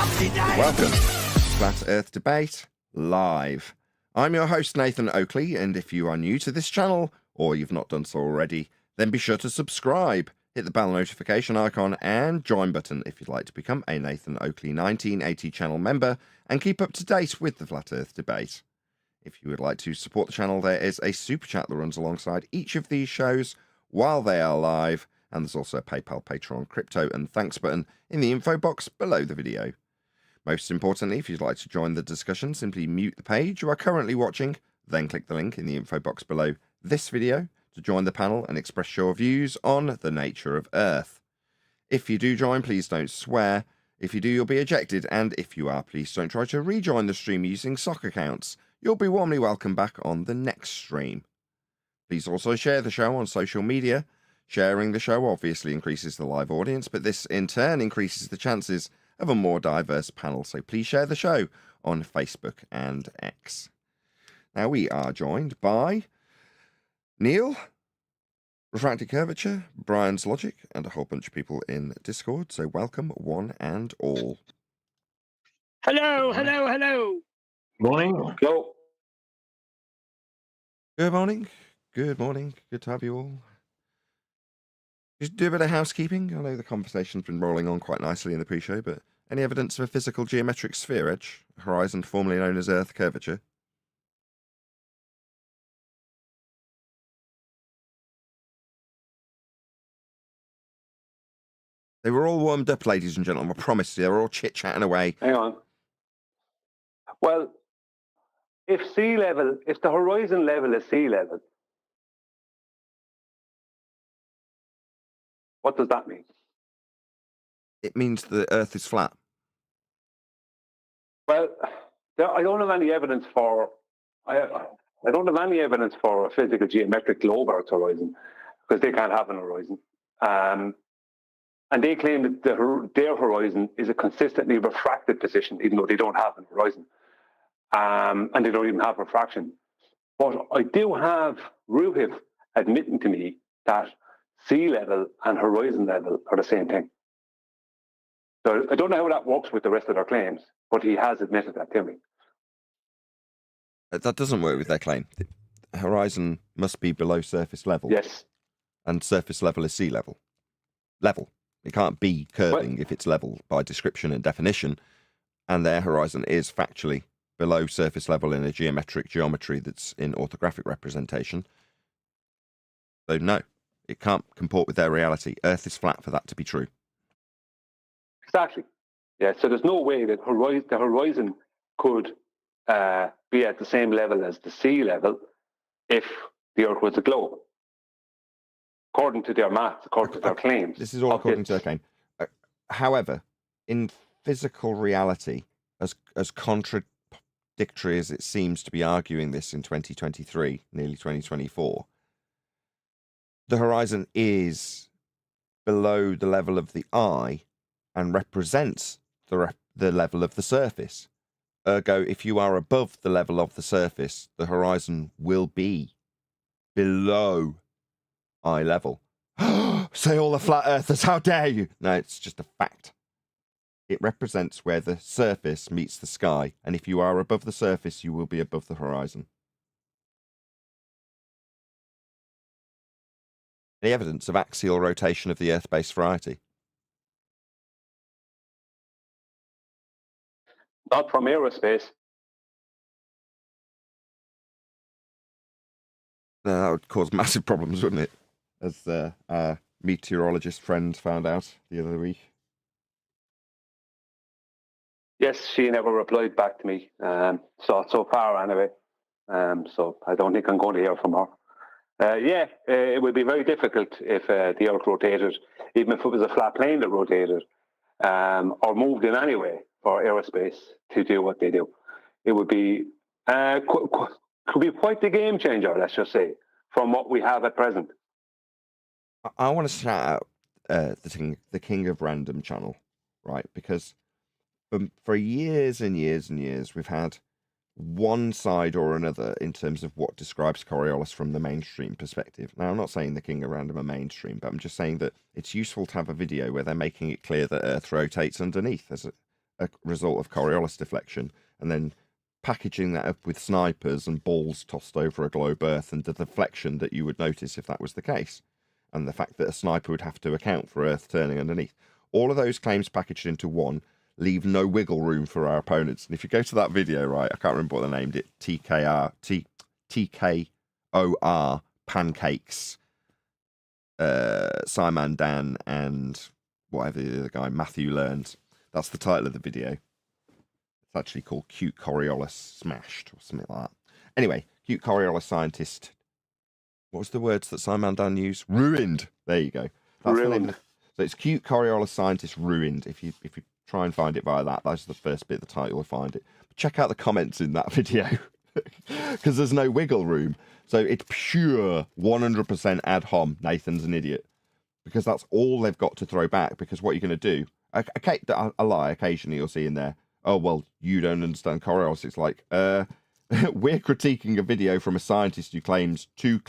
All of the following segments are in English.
Welcome to Flat Earth Debate Live. I'm your host Nathan Oakley, and if you are new to this channel, or you've not done so already, then be sure to subscribe, hit the bell notification icon and join button if you'd like to become a Nathan Oakley 1980 channel member and keep up to date with the Flat Earth Debate. If you would like to support the channel, there is a super chat that runs alongside each of these shows while they are live, and there's also a PayPal, Patreon, crypto and thanks button in the info box below the video. Most importantly, if you'd like to join the discussion, simply mute the page you are currently watching, then click the link in the info box below this video to join the panel and express your views on the nature of Earth. If you do join, please don't swear. If you do, you'll be ejected, and if you are, please don't try to rejoin the stream using sock accounts. You'll be warmly welcome back on the next stream. Please also share the show on social media. Sharing the show obviously increases the live audience, but this in turn increases the chances of a more diverse panel, so please share the show on Facebook and X. Now we are joined by Neil, Refracted Curvature, Brian's Logic, and a whole bunch of people in Discord, so welcome one and all. Hello, hello, hello. Morning. Hello. Good morning. Good morning. Good to have you all. Just do a bit of housekeeping. I know the conversation's been rolling on quite nicely in the pre-show, but any evidence of a physical geometric sphere edge, horizon formerly known as Earth curvature? They were all warmed up, ladies and gentlemen. I promise you, they were all chit-chatting away. Hang on. Well, if the horizon level is sea level, what does that mean? It means the Earth is flat. Well, I don't have any evidence for. I don't have any evidence for a physical geometric globe Earth horizon because they can't have an horizon. And they claim that their horizon is a consistently refracted position, even though they don't have an horizon. And they don't even have refraction. But I do have Ruhiv admitting to me that sea level and horizon level are the same thing. So I don't know how that works with the rest of their claims, but he has admitted that to me. That doesn't work with their claim. The horizon must be below surface level. Yes. And surface level is sea level. Level. It can't be curving if it's level by description and definition. And their horizon is factually below surface level in a geometric geometry that's in orthographic representation. So no, it can't comport with their reality. Earth is flat for that to be true. Exactly. Yeah, so there's no way that the horizon could be at the same level as the sea level if the Earth was a globe. According to their maths, according to their claims. This is all according to their claim. However, in physical reality, as contradictory as it seems to be arguing this in 2023, nearly 2024, the horizon is below the level of the eye and represents the level of the surface. Ergo, if you are above the level of the surface, the horizon will be below eye level. Say all the flat earthers, how dare you? No, it's just a fact. It represents where the surface meets the sky, and if you are above the surface, you will be above the horizon. Any evidence of axial rotation of the Earth-based variety? Not from aerospace. That would cause massive problems, wouldn't it? As our meteorologist friend found out the other week. Yes, she never replied back to me. So far anyway. So I don't think I'm going to hear from her. It would be very difficult if the Earth rotated, even if it was a flat plane that rotated, or moved in any way for aerospace to do what they do. It would be could be quite the game changer, let's just say, from what we have at present. I want to shout out the King of Random channel, right? Because for years and years and years, we've had one side or another in terms of what describes Coriolis from the mainstream perspective. Now, I'm not saying the King of Random are mainstream, but I'm just saying that it's useful to have a video where they're making it clear that Earth rotates underneath a result of Coriolis deflection, and then packaging that up with snipers and balls tossed over a globe Earth and the deflection that you would notice if that was the case, and the fact that a sniper would have to account for Earth turning underneath. All of those claims packaged into one leave no wiggle room for our opponents. And if you go to that video, right, I can't remember what they named it, TKOR pancakes, Simon Dan and whatever the other guy, Matthew Learns. That's the title of the video. It's actually called Cute Coriolis Smashed or something like that. Anyway, Cute Coriolis Scientist. What was the words that Simon Dan used? Ruined. There you go. That's Ruined. the name of the, so it's Cute Coriolis Scientist Ruined. If you try and find it via that, that's the first bit of the title, you'll find it. But check out the comments in that video because there's no wiggle room. So it's pure 100% ad hom. Nathan's an idiot, because that's all they've got to throw back. Because what you're going to do, I lie. Occasionally you'll see in there, oh well, you don't understand Coriolis. It's like, we're critiquing a video from a scientist who claims to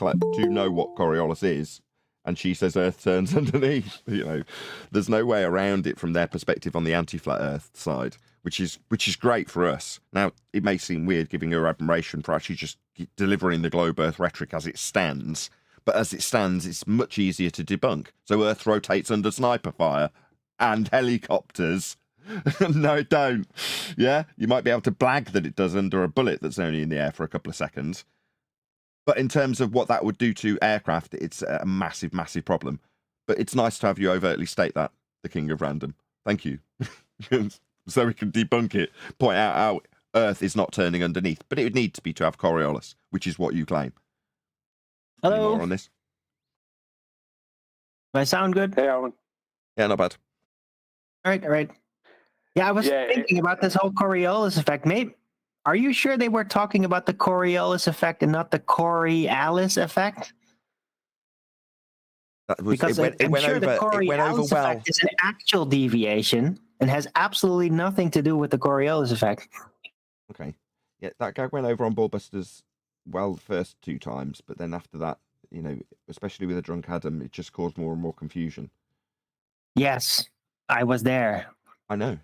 know what Coriolis is, and she says Earth turns underneath. You know, there's no way around it from their perspective on the anti-flat Earth side, which is great for us. Now, it may seem weird giving her admiration for actually just delivering the globe Earth rhetoric as it stands, but as it stands, it's much easier to debunk. So Earth rotates under sniper fire and helicopters. No, it don't. Yeah, you might be able to blag that it does under a bullet that's only in the air for a couple of seconds. But in terms of what that would do to aircraft, it's a massive, massive problem. But it's nice to have you overtly state that, the King of Random. Thank you. So we can debunk it, point out how Earth is not turning underneath. But it would need to be to have Coriolis, which is what you claim. Any Hello. more on this? Do I sound good? Hey, Alan. Yeah, not bad. All right. Yeah, I was thinking about this whole Coriolis effect. Maybe, are you sure they were talking about the Coriolis effect and not the Coriolis effect? Because I'm sure the Coriolis effect is an actual deviation and has absolutely nothing to do with the Coriolis effect. Okay. Yeah, that guy went over on Ballbusters, well, the first 2 times, but then after that, you know, especially with a drunk Adam, it just caused more and more confusion. Yes, I was there. I know.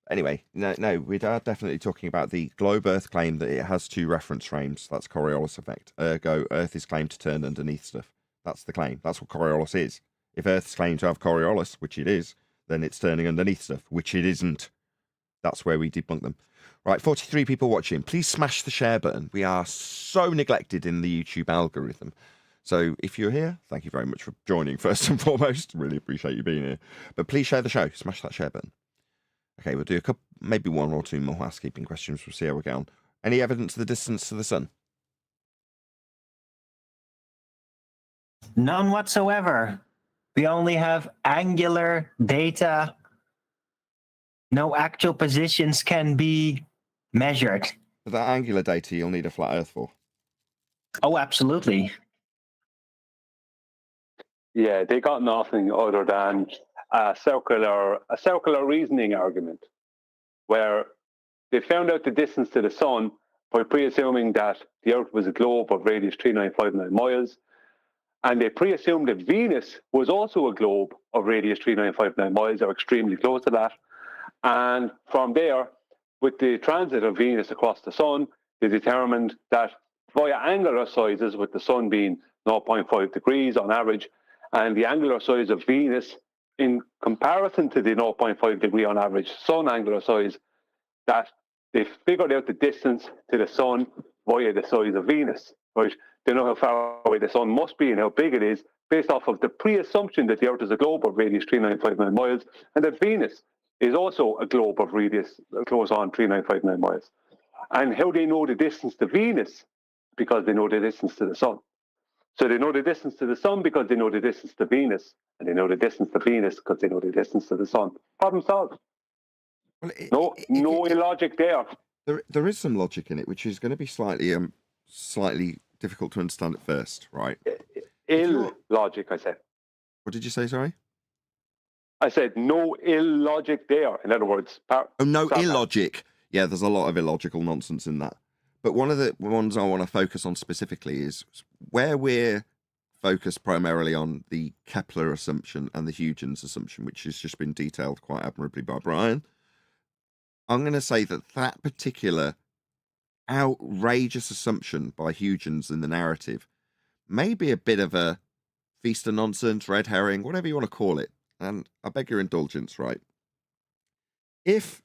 Anyway, no, we are definitely talking about the globe Earth claim that it has 2 reference frames. That's Coriolis effect. Ergo, Earth is claimed to turn underneath stuff. That's the claim. That's what Coriolis is. If Earth's claimed to have Coriolis, which it is, then it's turning underneath stuff, which it isn't. That's where we debunk them. Right, 43 people watching. Please smash the share button. We are so neglected in the YouTube algorithm. So if you're here, thank you very much for joining, first and foremost. Really appreciate you being here. But please share the show. Smash that share button. Okay, we'll do a couple, maybe 1 or 2 more housekeeping questions. We'll see how we get on. Any evidence of the distance to the sun? None whatsoever. We only have angular data. No actual positions can be measured. For that angular data, you'll need a flat Earth for. Oh, absolutely. Yeah, they got nothing other than a circular reasoning argument, where they found out the distance to the sun by pre-assuming that the Earth was a globe of radius 3959 miles, and they pre-assumed that Venus was also a globe of radius 3959 miles, or extremely close to that. And from there, with the transit of Venus across the sun, they determined that via angular sizes, with the sun being 0.5 degrees on average, and the angular size of Venus in comparison to the 0.5 degree on average sun angular size, that they figured out the distance to the sun via the size of Venus, right? They know how far away the sun must be and how big it is based off of the pre-assumption that the Earth is a globe of radius 3959 miles and that Venus is also a globe of radius close on 3959 miles. And how they know the distance to Venus? Because they know the distance to the sun. So they know the distance to the sun because they know the distance to Venus, and they know the distance to Venus because they know the distance to the sun. Problem solved. Well, no illogic there. There is some logic in it, which is going to be slightly difficult to understand at first, right? Illogic, I said. What did you say, sorry? I said no illogic there. In other words, illogic. Yeah, there's a lot of illogical nonsense in that. But one of the ones I want to focus on specifically is where we're focused primarily on the Kepler assumption and the Huygens assumption, which has just been detailed quite admirably by Brian. I'm going to say that that particular outrageous assumption by Huygens in the narrative may be a bit of a feast of nonsense, red herring, whatever you want to call it. And I beg your indulgence, right? If,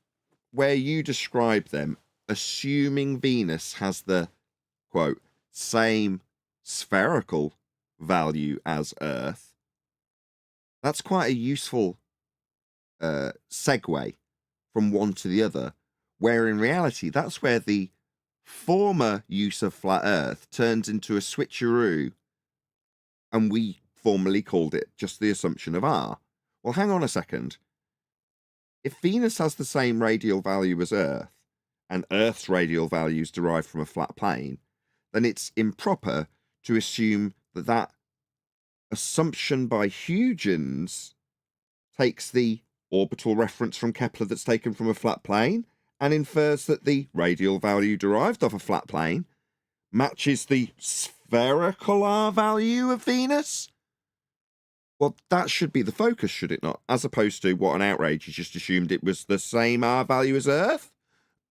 where you describe them, assuming Venus has the, quote, same spherical value as Earth, that's quite a useful segue from one to the other, where in reality, that's where the former use of flat Earth turns into a switcheroo, and we formerly called it just the assumption of R. Well, hang on a second. If Venus has the same radial value as Earth, and Earth's radial value is derived from a flat plane, then it's improper to assume that that assumption by Huygens takes the orbital reference from Kepler that's taken from a flat plane and infers that the radial value derived off a flat plane matches the spherical R value of Venus. Well, that should be the focus, should it not? As opposed to what an outrage, you just assumed it was the same R value as Earth.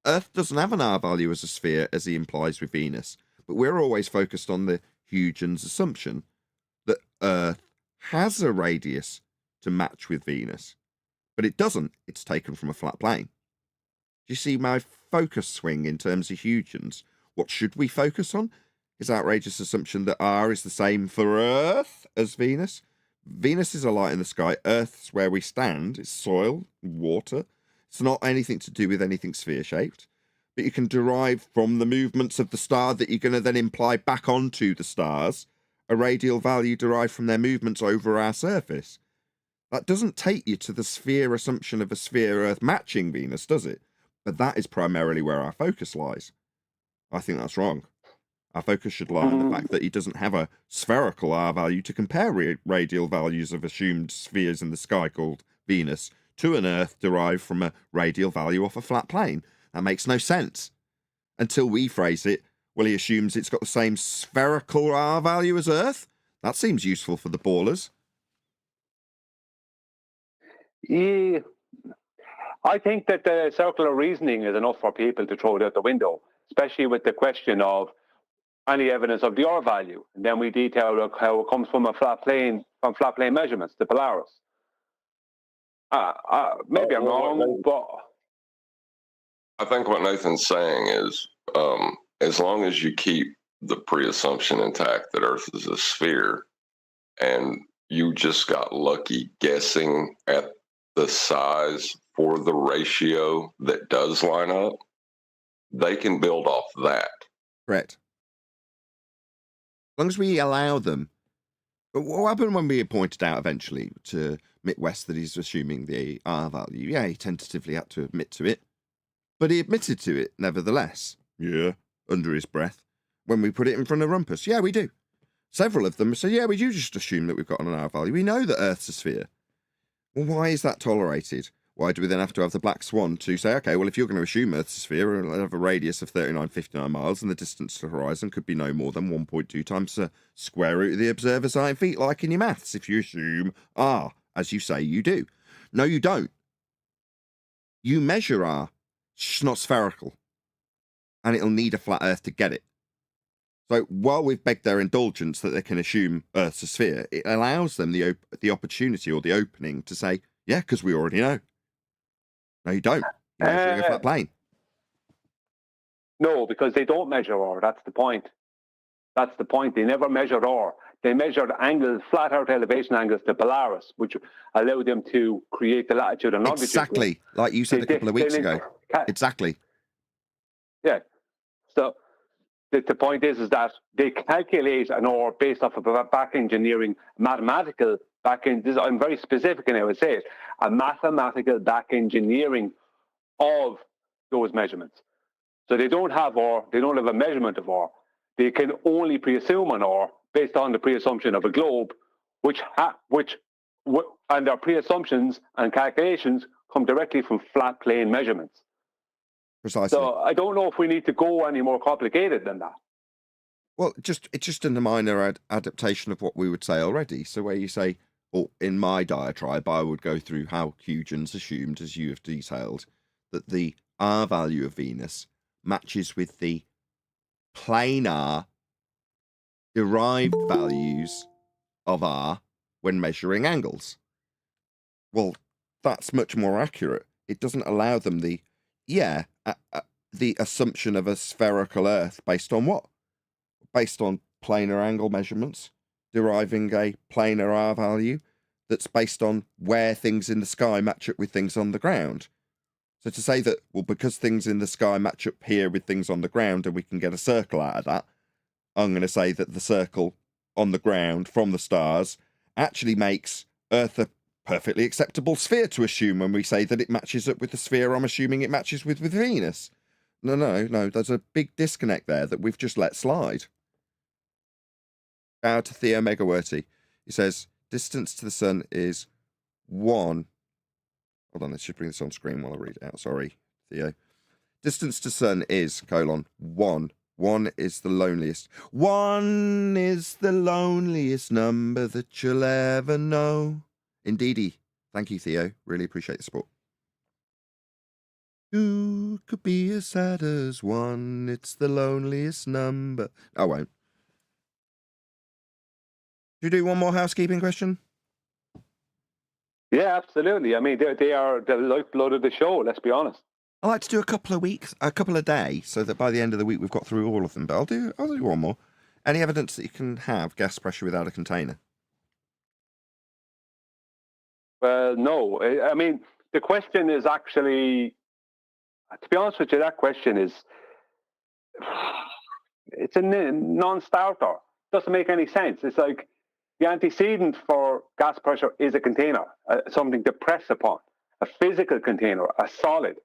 Earth doesn't have an R value as a sphere, as he implies with Venus. But we're always focused on the Huygens assumption that Earth has a radius to match with Venus. But it doesn't. It's taken from a flat plane. Do you see my focus swing in terms of Huygens? What should we focus on? His outrageous assumption that R is the same for Earth as Venus. Venus is a light in the sky. Earth's where we stand. It's soil, water. It's not anything to do with anything sphere-shaped. But you can derive from the movements of the star that you're going to then imply back onto the stars a radial value derived from their movements over our surface. That doesn't take you to the sphere assumption of a sphere Earth matching Venus, does it? But that is primarily where our focus lies. I think that's wrong. Our focus should lie on the fact that he doesn't have a spherical R value to compare radial values of assumed spheres in the sky called Venus to an Earth derived from a radial value off a flat plane. That makes no sense. Until we phrase it, well, he assumes it's got the same spherical R value as Earth. That seems useful for the ballers. Yeah, I think that the circular reasoning is enough for people to throw it out the window, especially with the question of any evidence of the R value. And then we detail how it comes from a flat plane, from flat plane measurements, the Polaris. Maybe I'm wrong, but I think what Nathan's saying is, as long as you keep the pre-assumption intact that Earth is a sphere, and you just got lucky guessing at the size for the ratio that does line up, they can build off that. Correct. As long as we allow them. But what happened when we pointed out eventually to Mick West that he's assuming the R value? Yeah, he tentatively had to admit to it. But he admitted to it nevertheless. Yeah, under his breath. When we put it in front of Rumpus. Yeah, we do. Several of them say, yeah, we do just assume that we've got an R value. We know that Earth's a sphere. Well, why is that tolerated? Why do we then have to have the black swan to say, okay, well, if you're going to assume Earth's a sphere, it'll have a radius of 3959 miles and the distance to the horizon could be no more than 1.2 times the square root of the observer's height in feet, like in your maths, if you assume R, as you say you do. No, you don't. You measure R. It's not spherical. And it'll need a flat Earth to get it. So while we've begged their indulgence that they can assume Earth's a sphere, it allows them the opportunity or the opening to say, yeah, because we already know. No, you don't. You're measuring a flat plane. No, because they don't measure R. That's the point. That's the point. They never measured R. They measured angles, flat Earth elevation angles to Polaris, which allowed them to create the latitude and longitude. Exactly, like you said a couple of weeks ago. Exactly. Yeah. So the point is that they calculate an R based off of a back engineering, mathematical back end. I'm very specific, and I would say it, a mathematical back engineering of those measurements. So they don't have R. They don't have a measurement of R. They can only pre-assume an R based on the pre-assumption of a globe, and their pre-assumptions and calculations come directly from flat plane measurements. Precisely. So I don't know if we need to go any more complicated than that. Well, it's just a minor adaptation of what we would say already. So where you say, or in my diatribe, I would go through how Huygens assumed, as you have detailed, that the R value of Venus matches with the planar derived values of R when measuring angles. Well, that's much more accurate. It doesn't allow them the assumption of a spherical Earth based on what? Based on planar angle measurements, deriving a planar R value that's based on where things in the sky match up with things on the ground. So to say that, well, because things in the sky match up here with things on the ground and we can get a circle out of that, I'm going to say that the circle on the ground from the stars actually makes Earth a perfectly acceptable sphere to assume when we say that it matches up with the sphere I'm assuming it matches with Venus. No, there's a big disconnect there that we've just let slide. Out to Theo Megaworthy. He says, distance to the sun is 1. Hold on, let's just bring this on screen while I read it out. Sorry, Theo. Distance to sun is, 1. 1 is the loneliest. 1 is the loneliest number that you'll ever know. Indeedy. Thank you, Theo. Really appreciate the support. 2 could be as sad as 1. It's the loneliest number. I won't. Should we do one more housekeeping question? Yeah, absolutely. I mean, they are the lifeblood of the show, let's be honest. I like to do a couple a day, so that by the end of the week we've got through all of them. But I'll do one more. Any evidence that you can have gas pressure without a container? Well, no. I mean, the question is actually, to be honest with you, that question is, it's a non-starter. Doesn't make any sense. It's like the antecedent for gas pressure is a container, something to press upon, a physical container, a solid.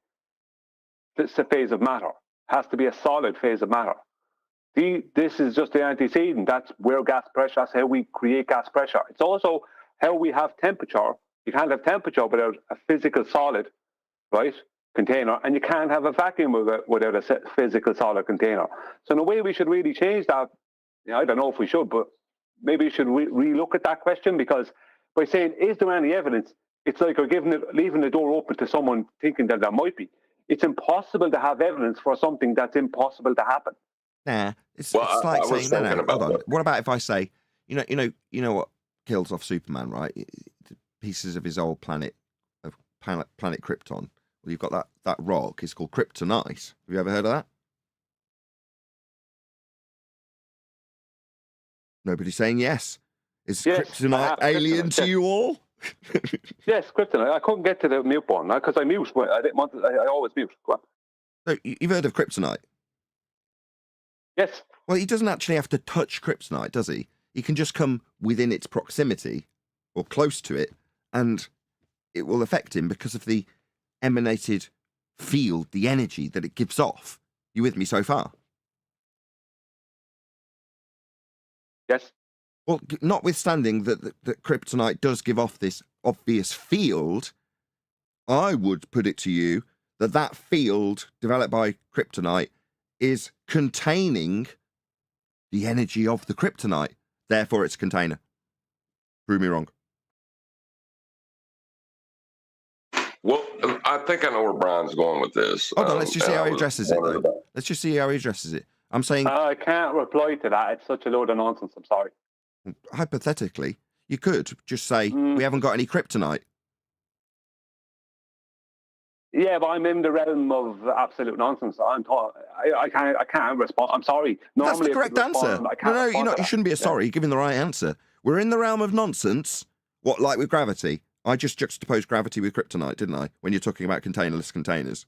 It's a phase of matter. Has to be a solid phase of matter. This is just the antecedent. That's where gas pressure, that's how we create gas pressure. It's also how we have temperature. You can't have temperature without a physical solid, right, container, and you can't have a vacuum without a physical solid container. So in a way, we should really change that. I don't know if we should, but maybe we should re-look at that question, because by saying, is there any evidence, it's like we're leaving the door open to someone thinking that there might be. It's impossible to have evidence for something that's impossible to happen. Nah, it's like saying, no, hold on. What about if I say, you know what kills off Superman, right? Pieces of his old planet Krypton. Well, you've got that rock. It's called kryptonite. Have you ever heard of that? Nobody's saying yes. Is kryptonite alien to you all? Yes, kryptonite. I couldn't get to the mute button because I mute. I didn't want to, I always mute. Go on. So you've heard of kryptonite? Yes. Well, he doesn't actually have to touch kryptonite, does he? He can just come within its proximity or close to it, and it will affect him because of the emanated field, the energy that it gives off. You with me so far? Yes. Well, notwithstanding that kryptonite does give off this obvious field, I would put it to you that field developed by kryptonite is containing the energy of the kryptonite. Therefore, it's a container. Prove me wrong. Well, I think I know where Brian's going with this. Hold on, let's just see how he addresses it, though. Let's just see how he addresses it. I'm saying... I can't reply to that. It's such a load of nonsense. I'm sorry. Hypothetically, you could just say, we haven't got any kryptonite. Yeah, but I'm in the realm of absolute nonsense. I can't respond. I'm sorry. That's the correct answer. No, you shouldn't be sorry. You're giving the right answer. We're in the realm of nonsense. What, like with gravity? I just juxtaposed gravity with kryptonite, didn't I? When you're talking about containerless containers.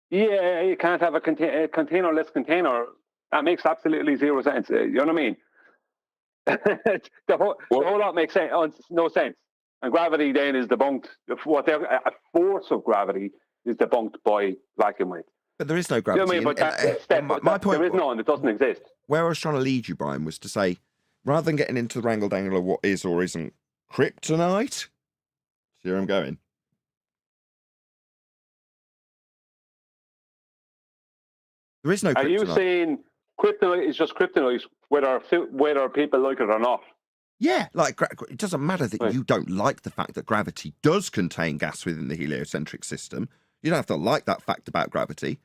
Yeah, you can't have a containerless container. That makes absolutely zero sense. You know what I mean? the whole lot makes sense. No sense. And gravity then is debunked. A force of gravity is debunked by vacuum wave. But there is no gravity. You know what I mean? But my point, there is none. It doesn't exist. Where I was trying to lead you, Brian, was to say, rather than getting into the wrangle-dangle of what is or isn't kryptonite, see where I'm going? There is no kryptonite. Are you saying kryptonite is just kryptonite, whether people like it or not? Yeah, like it doesn't matter that you don't like the fact that gravity does contain gas within the heliocentric system. You don't have to like that fact about gravity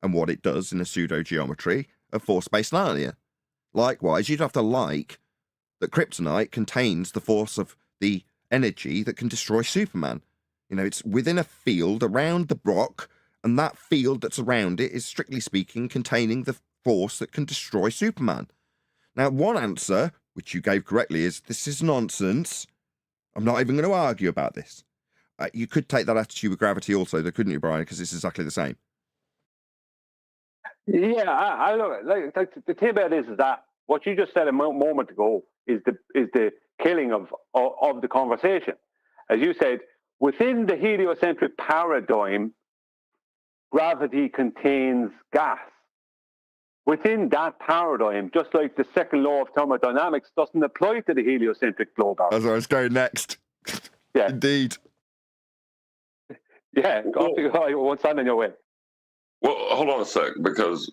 and what it does in a pseudo-geometry of force-based linear. Likewise, you'd have to like that kryptonite contains the force of the energy that can destroy Superman. You know, it's within a field around the rock, and that field that's around it is, strictly speaking, containing the force that can destroy Superman. Now, one answer, which you gave correctly, is this is nonsense. I'm not even going to argue about this. You could take that attitude with gravity also, though, couldn't you, Brian? Because it's exactly the same. Yeah, I look like the thing about this is that what you just said a moment ago is the killing of the conversation. As you said, within the heliocentric paradigm, gravity contains gas. Within that paradigm, just like the second law of thermodynamics doesn't apply to the heliocentric globe. That's where I was going next. Yeah, Indeed. Yeah, I won't stand in your way. Well, hold on a sec, because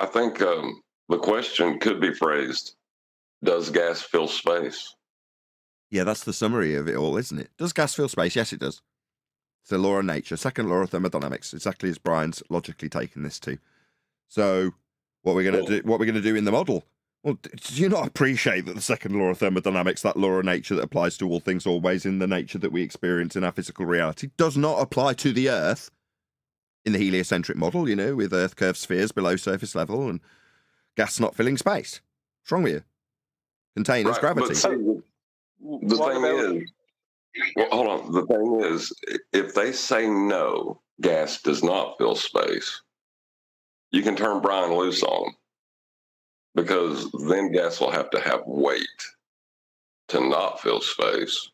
I think the question could be phrased, does gas fill space? Yeah, that's the summary of it all, isn't it? Does gas fill space? Yes, it does. It's a law of nature, second law of thermodynamics, exactly as Brian's logically taken this to. So, what we're going to do in the model? Well, do you not appreciate that the second law of thermodynamics, that law of nature that applies to all things always in the nature that we experience in our physical reality, does not apply to the Earth in the heliocentric model, you know, with Earth curved spheres below surface level and gas not filling space? What's wrong with you? Containers, gravity. The thing is, well, hold on. The thing is, if they say no, gas does not fill space, you can turn Brian loose on them, because then gas will have to have weight to not fill space,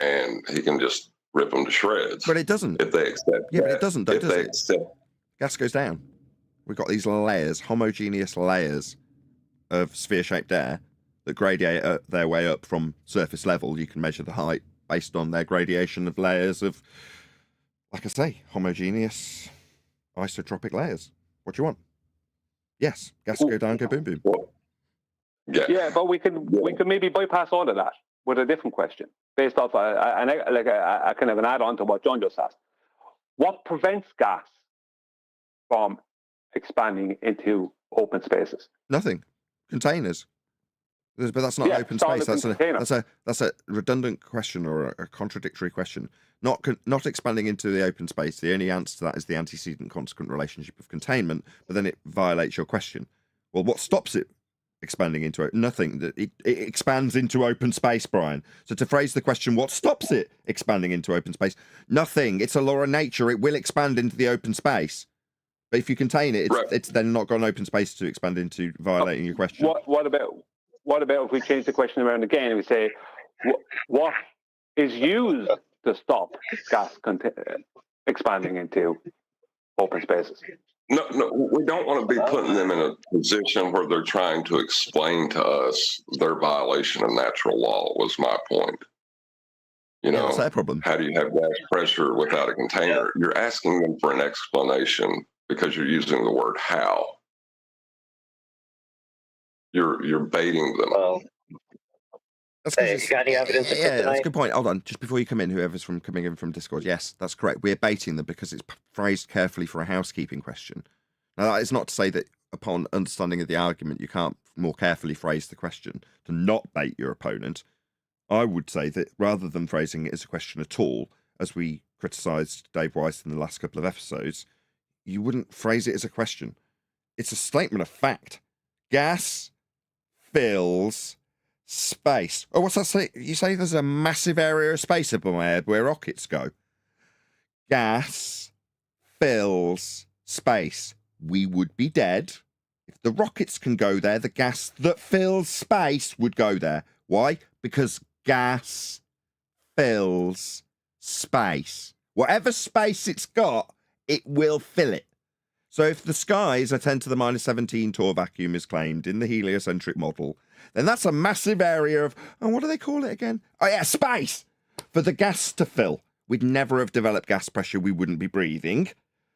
and he can just rip them to shreds. But it doesn't. If they accept Yeah, that. but it doesn't, though, if does they it? accept, Gas goes down. We've got these layers, homogeneous layers of sphere-shaped air that gradiate their way up from surface level. You can measure the height based on their gradation of layers of, like I say, homogeneous isotropic layers. What do you want? Yes, gas go down, go boom boom. well, Yeah, but we could maybe bypass all of that with a different question based off a kind of an add-on to what John just asked. What prevents gas from expanding into open spaces? Nothing. Containers. But that's not open space. That's a redundant question or a contradictory question. Not expanding into the open space. The only answer to that is the antecedent consequent relationship of containment. But then it violates your question. Well, what stops it expanding into it? Nothing. It expands into open space, Brian. So to phrase the question, what stops it expanding into open space? Nothing. It's a law of nature. It will expand into the open space. But if you contain it, it's then not got an open space to expand into, violating your question. What about if we change the question around again and we say, what is used to stop gas expanding into open spaces? No, we don't want to be putting them in a position where they're trying to explain to us their violation of natural law, was my point. You know, that's their problem. How do you have gas pressure without a container? You're asking them for an explanation because you're using the word how. You're baiting them. Well, That's got any evidence? Yeah, that's a good point. Hold on, just before you come in, whoever's coming in from Discord, yes, that's correct. We're baiting them because it's phrased carefully for a housekeeping question. Now, that is not to say that upon understanding of the argument, you can't more carefully phrase the question to not bait your opponent. I would say that rather than phrasing it as a question at all, as we criticised Dave Weiss in the last couple of episodes, you wouldn't phrase it as a question. It's a statement of fact. Gas fills space. Oh, what's that say? You say there's a massive area of space above my head where rockets go. Gas fills space. We would be dead. If the rockets can go there, the gas that fills space would go there. Why? Because gas fills space. Whatever space it's got, it will fill it. So if the sky is a 10 to the minus 17 Tor vacuum is claimed in the heliocentric model, then that's a massive area of, what do they call it again? Oh yeah, space for the gas to fill. We'd never have developed gas pressure. We wouldn't be breathing.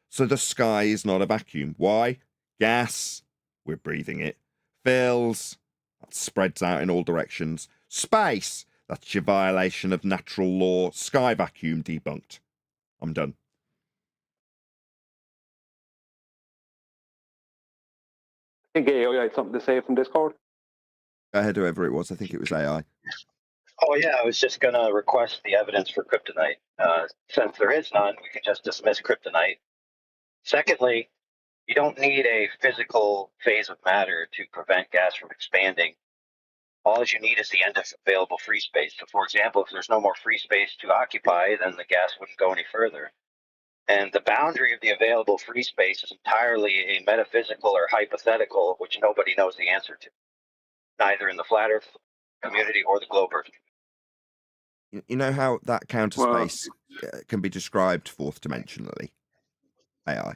So the sky is not a vacuum. Why? Gas, we're breathing it. Fills, that spreads out in all directions. Space, that's your violation of natural law. Sky vacuum debunked. I'm done. think AI had something to say from Discord. Go ahead, whoever it was. I think it was AI. Oh yeah, I was just gonna request the evidence for kryptonite. Since there is none, we can just dismiss kryptonite. Secondly, you don't need a physical phase of matter to prevent gas from expanding. All you need is the end of available free space. So, for example, if there's no more free space to occupy, then the gas wouldn't go any further. And the boundary of the available free space is entirely a metaphysical or hypothetical, which nobody knows the answer to, neither in the flat Earth community or the globe Earth. You know how that counter space can be described fourth dimensionally? AI.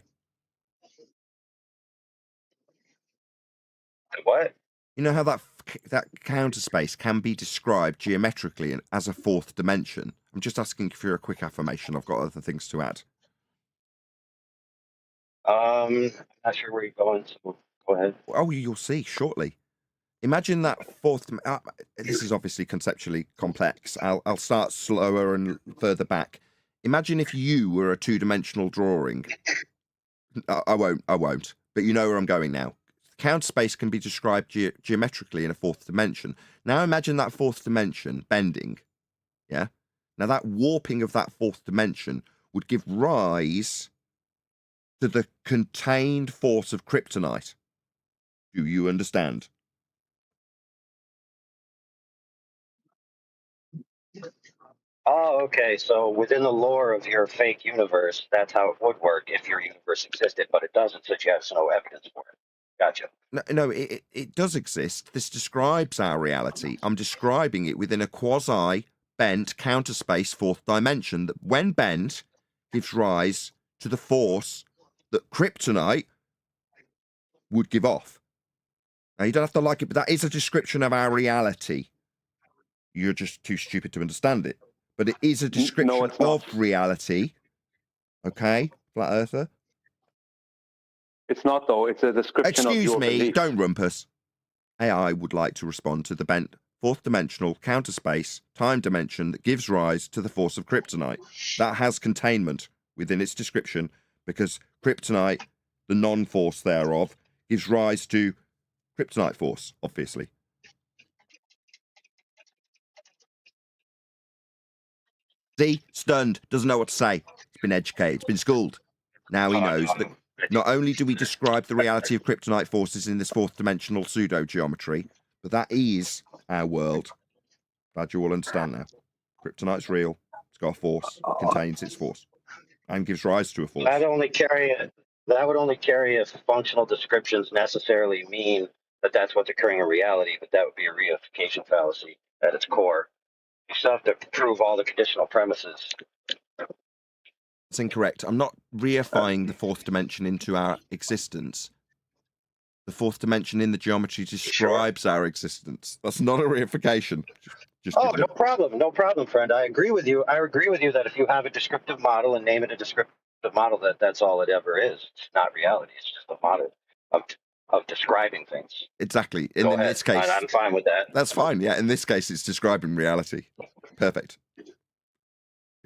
What? You know how that counter space can be described geometrically and as a fourth dimension? I'm just asking for a quick affirmation. I've got other things to add. I'm not sure where you're going, so go ahead. Oh, you'll see shortly. Imagine that fourth. This is obviously conceptually complex. I'll start slower and further back. Imagine if you were a two-dimensional drawing. I won't. But you know where I'm going now. Counter space can be described geometrically in a fourth dimension. Now imagine that fourth dimension bending. Yeah. Now that warping of that fourth dimension would give rise to the contained force of kryptonite. Do you understand? Oh, okay. So within the lore of your fake universe, that's how it would work if your universe existed, but it doesn't, since you have no evidence for it. Gotcha. No, it does exist. This describes our reality. I'm describing it within a quasi-bent counter-space fourth dimension that, when bent, gives rise to the force that kryptonite would give off. Now, you don't have to like it, but that is a description of our reality. You're just too stupid to understand it. But it is a description of reality. Okay, Flat Earther? It's not, though. It's a description of your Excuse me, belief. don't rumpus. AI would like to respond to the bent fourth dimensional counter space time dimension that gives rise to the force of kryptonite. That has containment within its description because kryptonite, the non-force thereof, gives rise to kryptonite force, obviously. See? Stunned. Doesn't know what to say. It's been educated. It's been schooled. Now he knows that not only do we describe the reality of kryptonite forces in this fourth dimensional pseudo-geometry, but that is our world. Glad you all understand now. Kryptonite's real. It's got a force. It contains its force. And gives rise to a force. That would only carry if functional descriptions necessarily mean that that's what's occurring in reality, but that would be a reification fallacy at its core. You still have to prove all the conditional premises. It's incorrect. I'm not reifying the fourth dimension into our existence. The fourth dimension in the geometry describes our existence. That's not a reification. No problem, friend. I agree with you. I agree with you that if you have a descriptive model and name it a descriptive model, that's all it ever is. It's not reality. It's just a model of describing things. Exactly. In this case, I'm fine with that. That's fine. Yeah. In this case, it's describing reality. Perfect.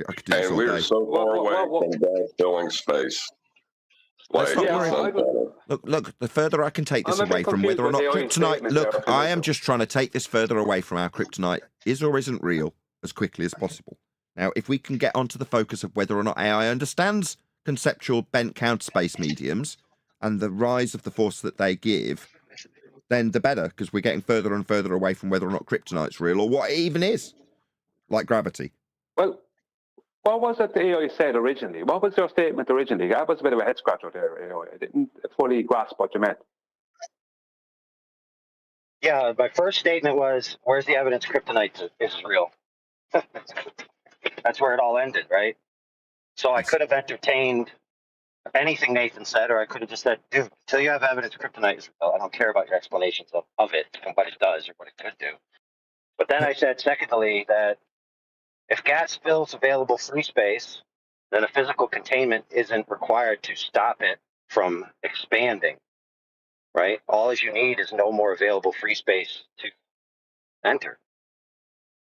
I could do this all we're day. so far away from that filling space. Let's not worry. Look, the further I can take this away from whether or not kryptonite... Look, I am just trying to take this further away from our kryptonite is or isn't real as quickly as possible. Now, if we can get onto the focus of whether or not AI understands conceptual bent counter-space mediums and the rise of the force that they give, then the better, because we're getting further and further away from whether or not kryptonite's real or what it even is, like gravity. Well, what was it the AI said originally? What was your statement originally? That was a bit of a head scratcher there. I didn't fully grasp what you meant. Yeah, my first statement was, where's the evidence kryptonite is real? That's where it all ended, right? So I could have entertained anything Nathan said, or I could have just said, dude, until you have evidence kryptonite is real, I don't care about your explanations of it and what it does or what it could do. But then I said, secondly, that if gas fills available free space, then a physical containment isn't required to stop it from expanding, right? All you need is no more available free space to enter,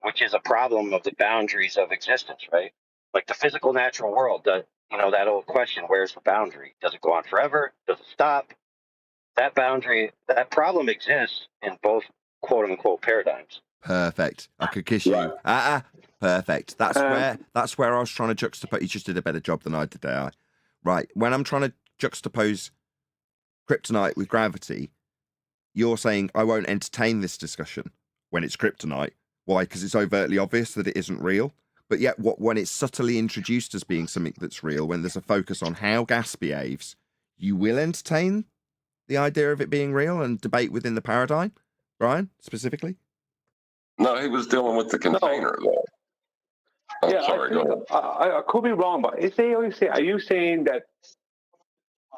which is a problem of the boundaries of existence, right? Like the physical natural world, that old question, where's the boundary? Does it go on forever? Does it stop? that boundary, that problem exists in both quote unquote paradigms. Perfect. I could kiss you. Perfect. That's where I was trying to juxtapose. You just did a better job than I did there. Right. When I'm trying to juxtapose kryptonite with gravity, you're saying I won't entertain this discussion when it's kryptonite. Why? Because it's overtly obvious that it isn't real. But yet, when it's subtly introduced as being something that's real, when there's a focus on how gas behaves, you will entertain the idea of it being real and debate within the paradigm, Brian, specifically? No, he was dealing with the container, though. Sorry, go ahead. I could be wrong, but are you saying that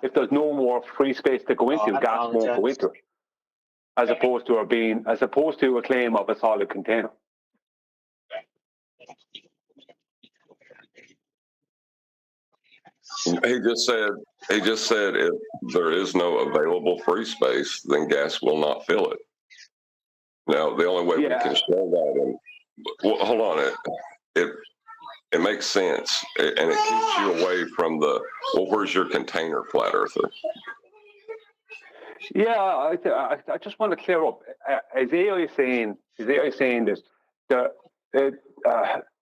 if there's no more free space to go into, gas won't go into it, as opposed to a claim of a solid container? He just said if there is no available free space, then gas will not fill it. Now, the only way we can show that, hold on, it makes sense, and it keeps you away from where's your container, flat earther? Yeah, I just want to clear up. Is AI saying that the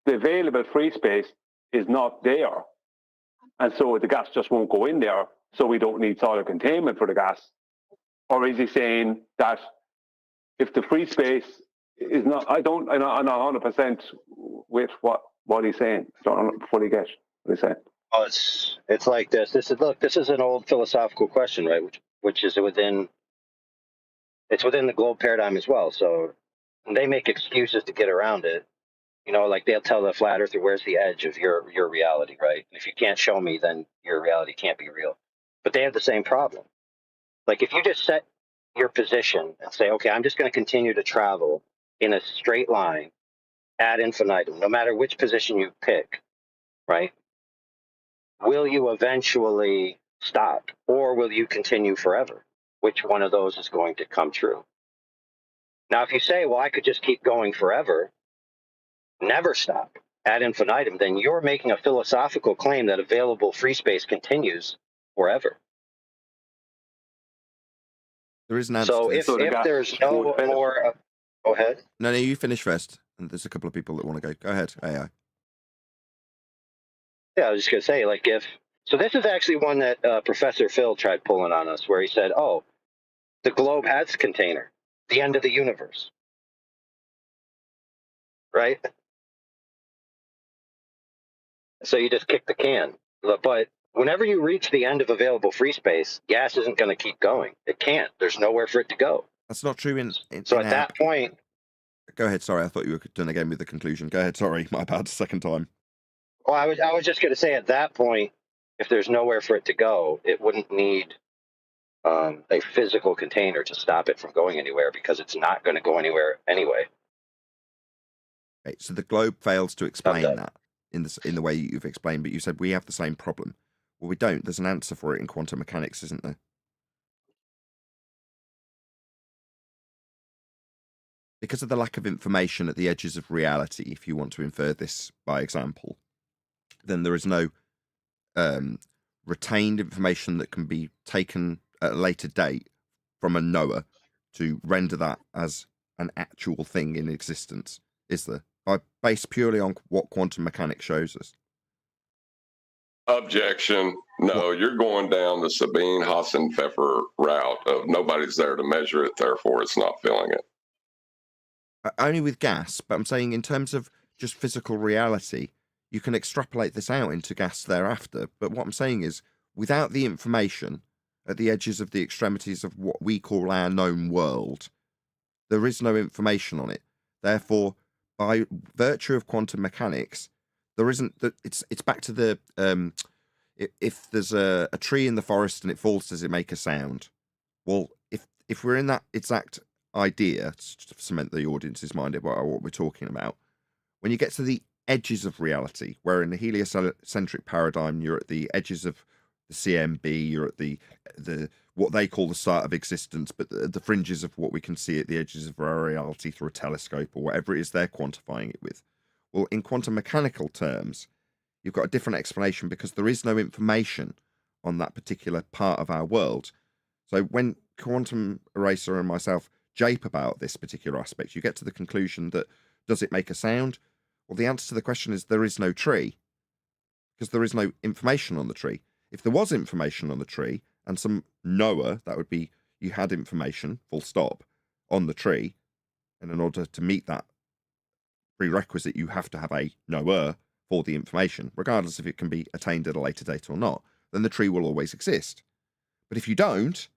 available free space is not there, and so the gas just won't go in there, so we don't need solid containment for the gas? Or is he saying that if the free space is not, I'm not 100% with what he's saying. I don't fully get what he's saying. Oh, it's like this. This is an old philosophical question, right? Which is within the globe paradigm as well. So they make excuses to get around it. Like they'll tell the flat earther, where's the edge of your reality, right? And if you can't show me, then your reality can't be real. But they have the same problem. Like if you just set your position and say, okay, I'm just going to continue to travel in a straight line ad infinitum, no matter which position you pick, right? Will you eventually stop, or will you continue forever? Which one of those is going to come true? Now, if you say, well, I could just keep going forever, never stop, ad infinitum, then you're making a philosophical claim that available free space continues forever. There is an answer. So if there's no more, go ahead. No, you finish first. And there's a couple of people that want to go. Go ahead, AI. Yeah, I was just going to say, so this is actually one that Professor Phil tried pulling on us, where he said, oh, the globe has a container, the end of the universe. Right? So you just kick the can. But whenever you reach the end of available free space, gas isn't going to keep going. It can't. There's nowhere for it to go. That's not true So at that point... Go ahead, sorry, I thought you were done again with the conclusion. Go ahead, sorry, my bad, second time. Well, I was just going to say, at that point, if there's nowhere for it to go, it wouldn't need a physical container to stop it from going anywhere, because it's not going to go anywhere anyway. Okay, so the globe fails to explain that in the way you've explained, but you said we have the same problem. Well, we don't. There's an answer for it in quantum mechanics, isn't there? Because of the lack of information at the edges of reality, if you want to infer this by example, then there is no retained information that can be taken at a later date from a knower to render that as an actual thing in existence, is there? Based purely on what quantum mechanics shows us. Objection. No, you're going down the Sabine-Hassenpfeffer route of nobody's there to measure it, therefore it's not filling it. Only with gas, but I'm saying in terms of just physical reality, you can extrapolate this out into gas thereafter. But what I'm saying is, without the information at the edges of the extremities of what we call our known world, there is no information on it. Therefore, by virtue of quantum mechanics, there isn't that. It's back to the if there's a tree in the forest and it falls, does it make a sound? Well, if we're in that exact idea, to cement the audience's mind about what we're talking about, when you get to the edges of reality, where in the heliocentric paradigm you're at the edges of the CMB, you're at the what they call the start of existence, but the fringes of what we can see at the edges of our reality through a telescope or whatever it is they're quantifying it with. Well, in quantum mechanical terms, you've got a different explanation because there is no information on that particular part of our world. So when Quantum Eraser and myself jape about this particular aspect, you get to the conclusion that does it make a sound? Well, the answer to the question is there is no tree, because there is no information on the tree. If there was information on the tree and some knower, that would be you had information, full stop, on the tree, and in order to meet that prerequisite, you have to have a knower for the information, regardless if it can be attained at a later date or not, then the tree will always exist. But if you don't,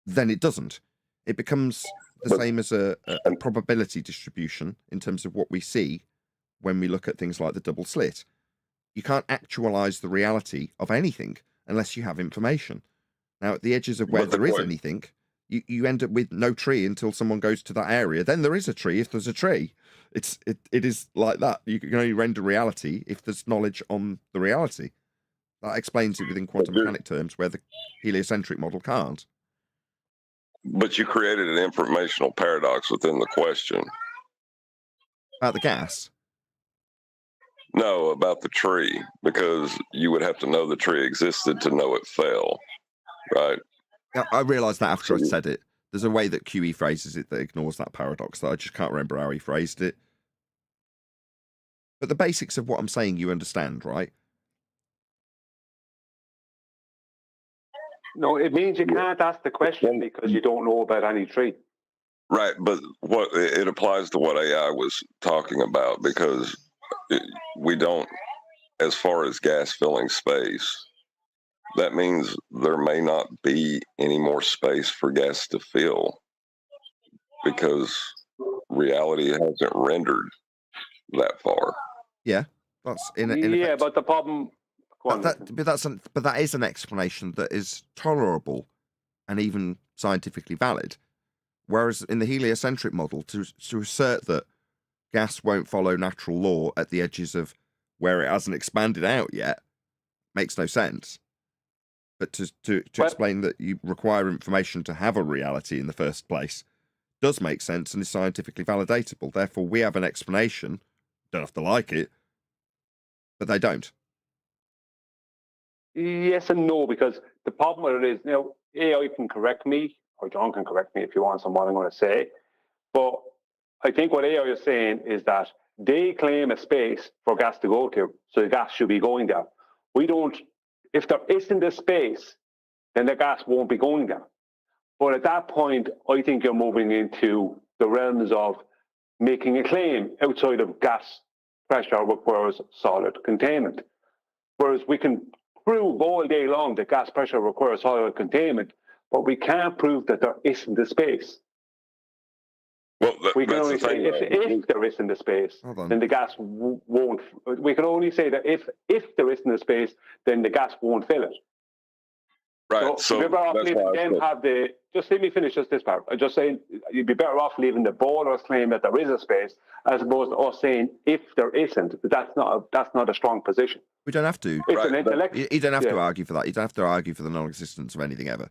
then it doesn't. It becomes the same as a probability distribution in terms of what we see when we look at things like the double slit. You can't actualize the reality of anything unless you have information. Now, at the edges of where there is anything, you end up with no tree until someone goes to that area. Then there is a tree if there's a tree. It is like that. You can only render reality if there's knowledge on the reality. That explains it within quantum mechanic terms, where the heliocentric model can't. But you created an informational paradox within the question. About the gas? No, about the tree, because you would have to know the tree existed to know it fell, right? I realised that after I said it. There's a way that QE phrases it that ignores that paradox that I just can't remember how he phrased it. But the basics of what I'm saying you understand, right? No, it means you can't ask the question because you don't know about any tree. Right, but what it applies to what AI was talking about, because we don't, as far as gas filling space, that means there may not be any more space for gas to fill because reality hasn't rendered that far. Yeah, that's in yeah, effect. but the problem. But that is an explanation that is tolerable and even scientifically valid. Whereas in the heliocentric model, to assert that gas won't follow natural law at the edges of where it hasn't expanded out yet makes no sense. But to explain that you require information to have a reality in the first place does make sense and is scientifically validatable. Therefore, we have an explanation. Don't have to like it, but they don't. Yes and no, because the problem with it is, AI can correct me, or John can correct me if you want someone I'm going to say. But I think what AI is saying is that they claim a space for gas to go to, so the gas should be going there. We don't. If there isn't a space, then the gas won't be going there. But at that point, I think you're moving into the realms of making a claim outside of gas pressure requires solid containment. Whereas we can prove all day long that gas pressure requires solid containment, but we can't prove that there isn't a space. Well, we can only say if there isn't a space, then the gas won't. We can only say that if there isn't a space, then the gas won't fill it. Right. So you're better off leaving them have the. Just let me finish this part. I'm just saying you'd be better off leaving the ballers claim that there is a space, as opposed to us saying if there isn't. But that's not a strong position. We don't have to. It's an intellect. You don't have to argue for that. You don't have to argue for the non-existence of anything ever.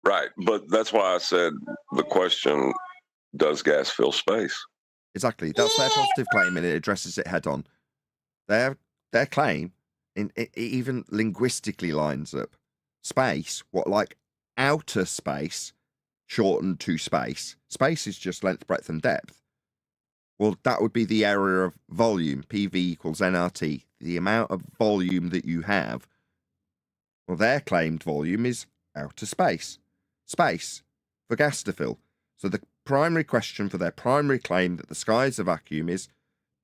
Right, but that's why I said the question: does gas fill space? Exactly. That's their positive claim, and it addresses it head on. Their claim, it even linguistically lines up space. What, like outer space, shortened to space. Space is just length, breadth, and depth. Well, that would be the area of volume. PV equals nRT. The amount of volume that you have. Well, their claimed volume is outer space. Space for gas to fill. So the primary question for their primary claim that the sky is a vacuum is,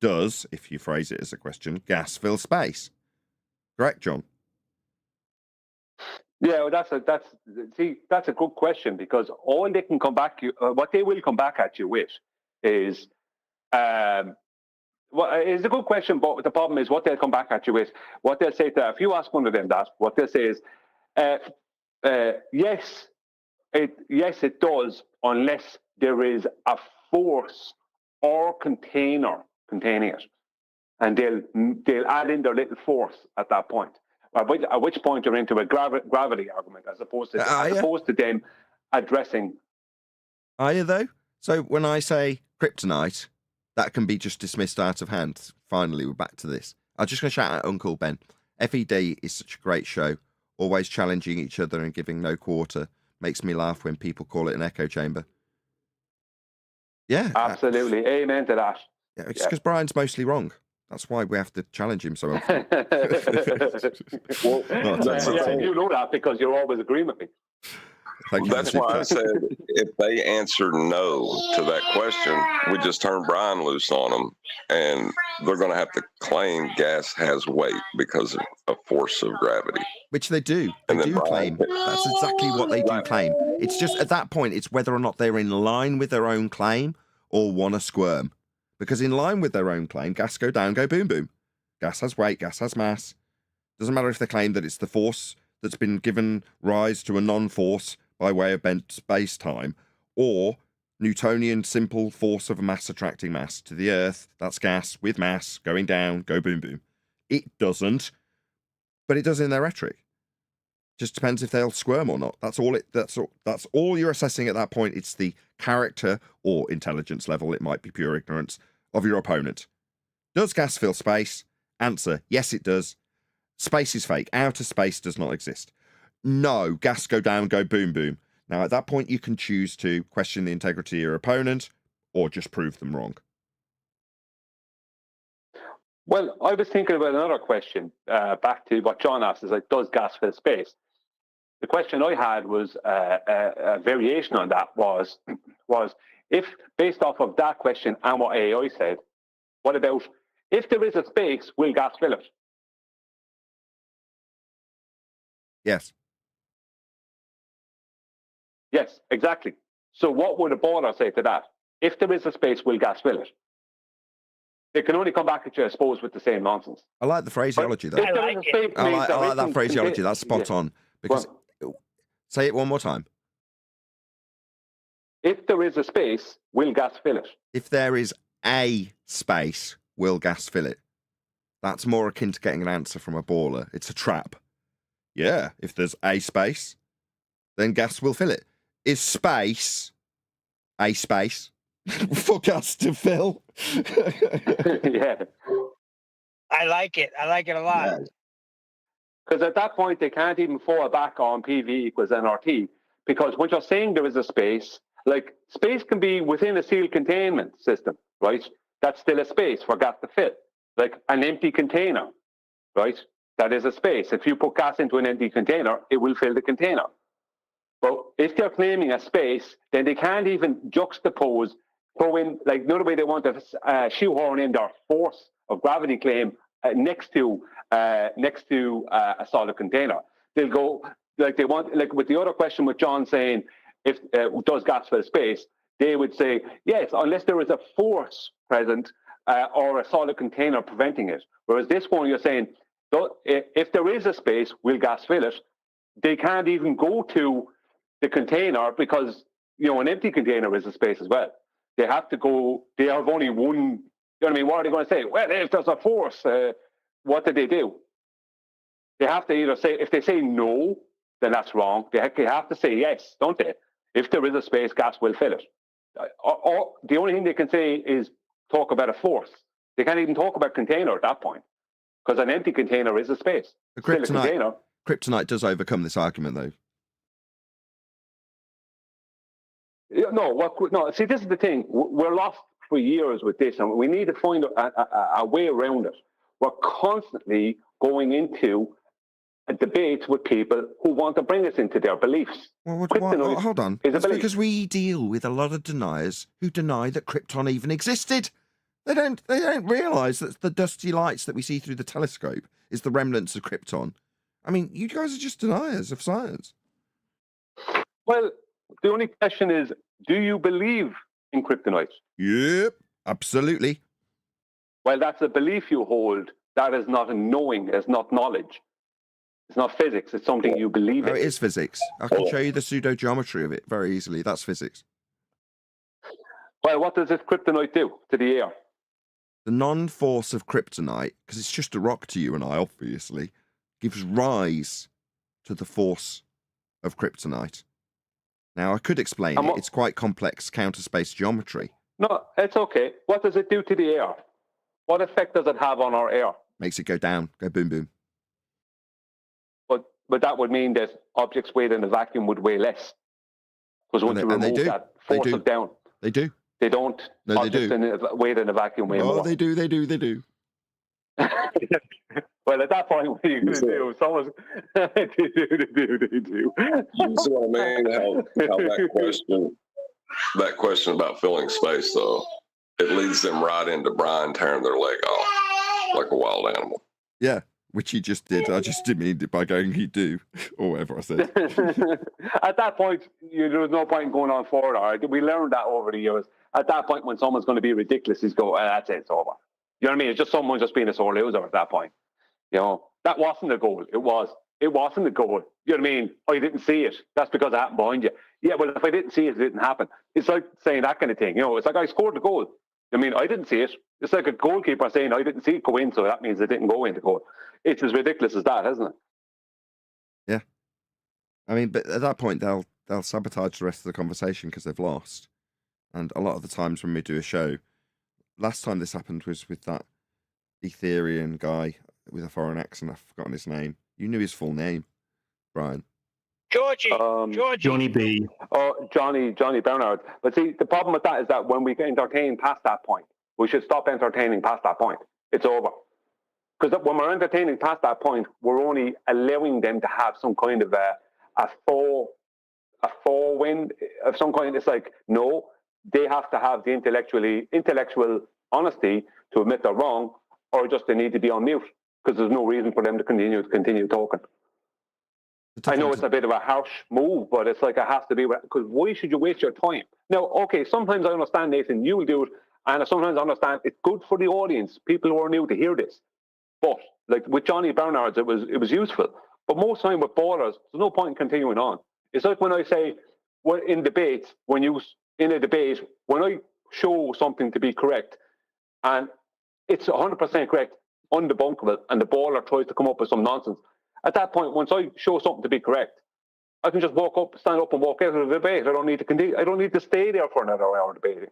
does, if you phrase it as a question, gas fill space? Correct, John? Yeah, well, that's a good question, because all they can come back what they will come back at you with is it's a good question, but the problem is what they'll come back at you with. What they'll say if you ask one of them that, what they'll say is, yes, it does, unless there is a force or container containing it, and they'll add in their little force at that point. At which point you're into a gravity argument, as opposed to them addressing. Are you though? So when I say kryptonite, that can be just dismissed out of hand. Finally, we're back to this. I'm just going to shout out Uncle Ben. FED is such a great show, always challenging each other and giving no quarter. Makes me laugh when people call it an echo chamber. Yeah. Absolutely. Amen to that. Yeah, it's because Brian's mostly wrong. That's why we have to challenge him so often. You know that because you're always agreeing with me. That's why I said if they answer no to that question, we just turn Brian loose on them, and they're going to have to claim gas has weight because of force of gravity. Which they do. They do claim. That's exactly what they do claim. It's just at that point, it's whether or not they're in line with their own claim or want to squirm. Because in line with their own claim, gas go down, go boom, boom. Gas has weight, gas has mass. Doesn't matter if they claim that it's the force that's been given rise to a non-force by way of bent space-time, or Newtonian simple force of a mass attracting mass to the Earth. That's gas with mass going down, go boom, boom. It doesn't, but it does in their rhetoric. Just depends if they'll squirm or not. That's all you're assessing at that point. It's the character or intelligence level, it might be pure ignorance, of your opponent. Does gas fill space? Answer, yes it does. Space is fake. Outer space does not exist. No, gas go down, go boom, boom. Now at that point you can choose to question the integrity of your opponent or just prove them wrong. Well, I was thinking about another question, back to what John asked, is like, does gas fill space? The question I had was a variation on that was if, based off of that question and what AI said, what about if there is a space, will gas fill it? Yes. Yes, exactly. So what would a baller say to that? If there is a space, will gas fill it? They can only come back at you, I suppose, with the same nonsense. I like the phraseology, though. I like that phraseology. That's spot on. Because say it one more time. If there is a space, will gas fill it? If there is a space, will gas fill it? That's more akin to getting an answer from a baller. It's a trap. Yeah, if there's a space, then gas will fill it. Is space a space for gas to fill? Yeah. I like it. I like it a lot. Because at that point, they can't even fall back on PV equals nRT. Because when you're saying there is a space, like space can be within a sealed containment system, right? That's still a space for gas to fill. Like an empty container, right? That is a space. If you put gas into an empty container, it will fill the container. But if they're claiming a space, then they can't even juxtapose, throw in, like another way they want to shoehorn in their force of gravity claim next to a solid container. They'll go, like they want, like with the other question with John saying, if does gas fill space, they would say, yes, unless there is a force present or a solid container preventing it. Whereas this one, you're saying, if there is a space, will gas fill it? They can't even go to the container because, you know, an empty container is a space as well. They have to go, they have only one, you know what I mean? What are they going to say? Well, if there's a force, what did they do? They have to either say, if they say no, then that's wrong. They have to say yes, don't they? If there is a space, gas will fill it. Or the only thing they can say is talk about a force. They can't even talk about container at that point because an empty container is a space. The kryptonite does overcome this argument, though. No. See, this is the thing. We're lost for years with this, and we need to find a way around it. We're constantly going into a debate with people who want to bring us into their beliefs. Well, hold on. It's because we deal with a lot of deniers who deny that Krypton even existed. They don't realise that the dusty lights that we see through the telescope is the remnants of Krypton. I mean, you guys are just deniers of science. Well, the only question is, do you believe in kryptonite? Yep, absolutely. Well, that's a belief you hold. That is not a knowing. It's not knowledge. It's not physics. It's something you believe in. It is physics. I can show you the pseudo-geometry of it very easily. That's physics. Well, what does this kryptonite do to the air? The non-force of kryptonite, because it's just a rock to you and I, obviously, gives rise to the force of kryptonite. Now, I could explain it. It's quite complex counter-space geometry. No, it's okay. What does it do to the air? What effect does it have on our air? Makes it go down, go boom, boom. But that would mean that objects weighed in a vacuum would weigh less. Because once you remove that, force it down. They do. They don't. No, they do. Wait in a vacuum way more. Oh, they do. Well, at that point, what are you going to do? Someone's... they do. You see what I mean? How that question about filling space, though, it leads them right into Brian tearing their leg off like a wild animal. Yeah, which he just did. I just didn't mean it by going, he do, or whatever I said. At that point, there was no point in going on forward. All right? We learned that over the years. At that point, when someone's going to be ridiculous, he's go, that's it, it's over. You know what I mean? It's just someone just being a sore loser at that point. You know, that wasn't a goal. It wasn't a goal. You know what I mean? I didn't see it. That's because it happened behind you. Yeah, well, if I didn't see it, it didn't happen. It's like saying that kind of thing. You know, it's like I scored the goal. I mean, I didn't see it. It's like a goalkeeper saying I didn't see it go in, so that means it didn't go in the goal. It's as ridiculous as that, isn't it? Yeah. I mean, but at that point, they'll sabotage the rest of the conversation because they've lost. And a lot of the times when we do a show, last time this happened was with that Ethereum guy with a foreign accent. I've forgotten his name. You knew his full name, Brian. Georgie. Johnny B. Oh, Johnny Bernard. But see, the problem with that is that when we get entertained past that point, we should stop entertaining past that point. It's over. Because when we're entertaining past that point, we're only allowing them to have some kind of a full win of some kind. It's like, no, they have to have the intellectual honesty to admit they're wrong, or just they need to be on mute because there's no reason for them to continue talking. I know it's a bit of a harsh move, but it's like it has to be, because why should you waste your time? Now, okay, sometimes I understand, Nathan, you will do it, and sometimes I understand it's good for the audience, people who are new to hear this. But like with Johnny Bernard's, it was useful. But most time with ballers, there's no point in continuing on. It's like when I say, in a debate, when I show something to be correct, and it's 100% correct, undebunkable, and the baller tries to come up with some nonsense. At that point, once I show something to be correct, I can just stand up and walk out of the debate. I don't need to continue. I don't need to stay there for another hour debating.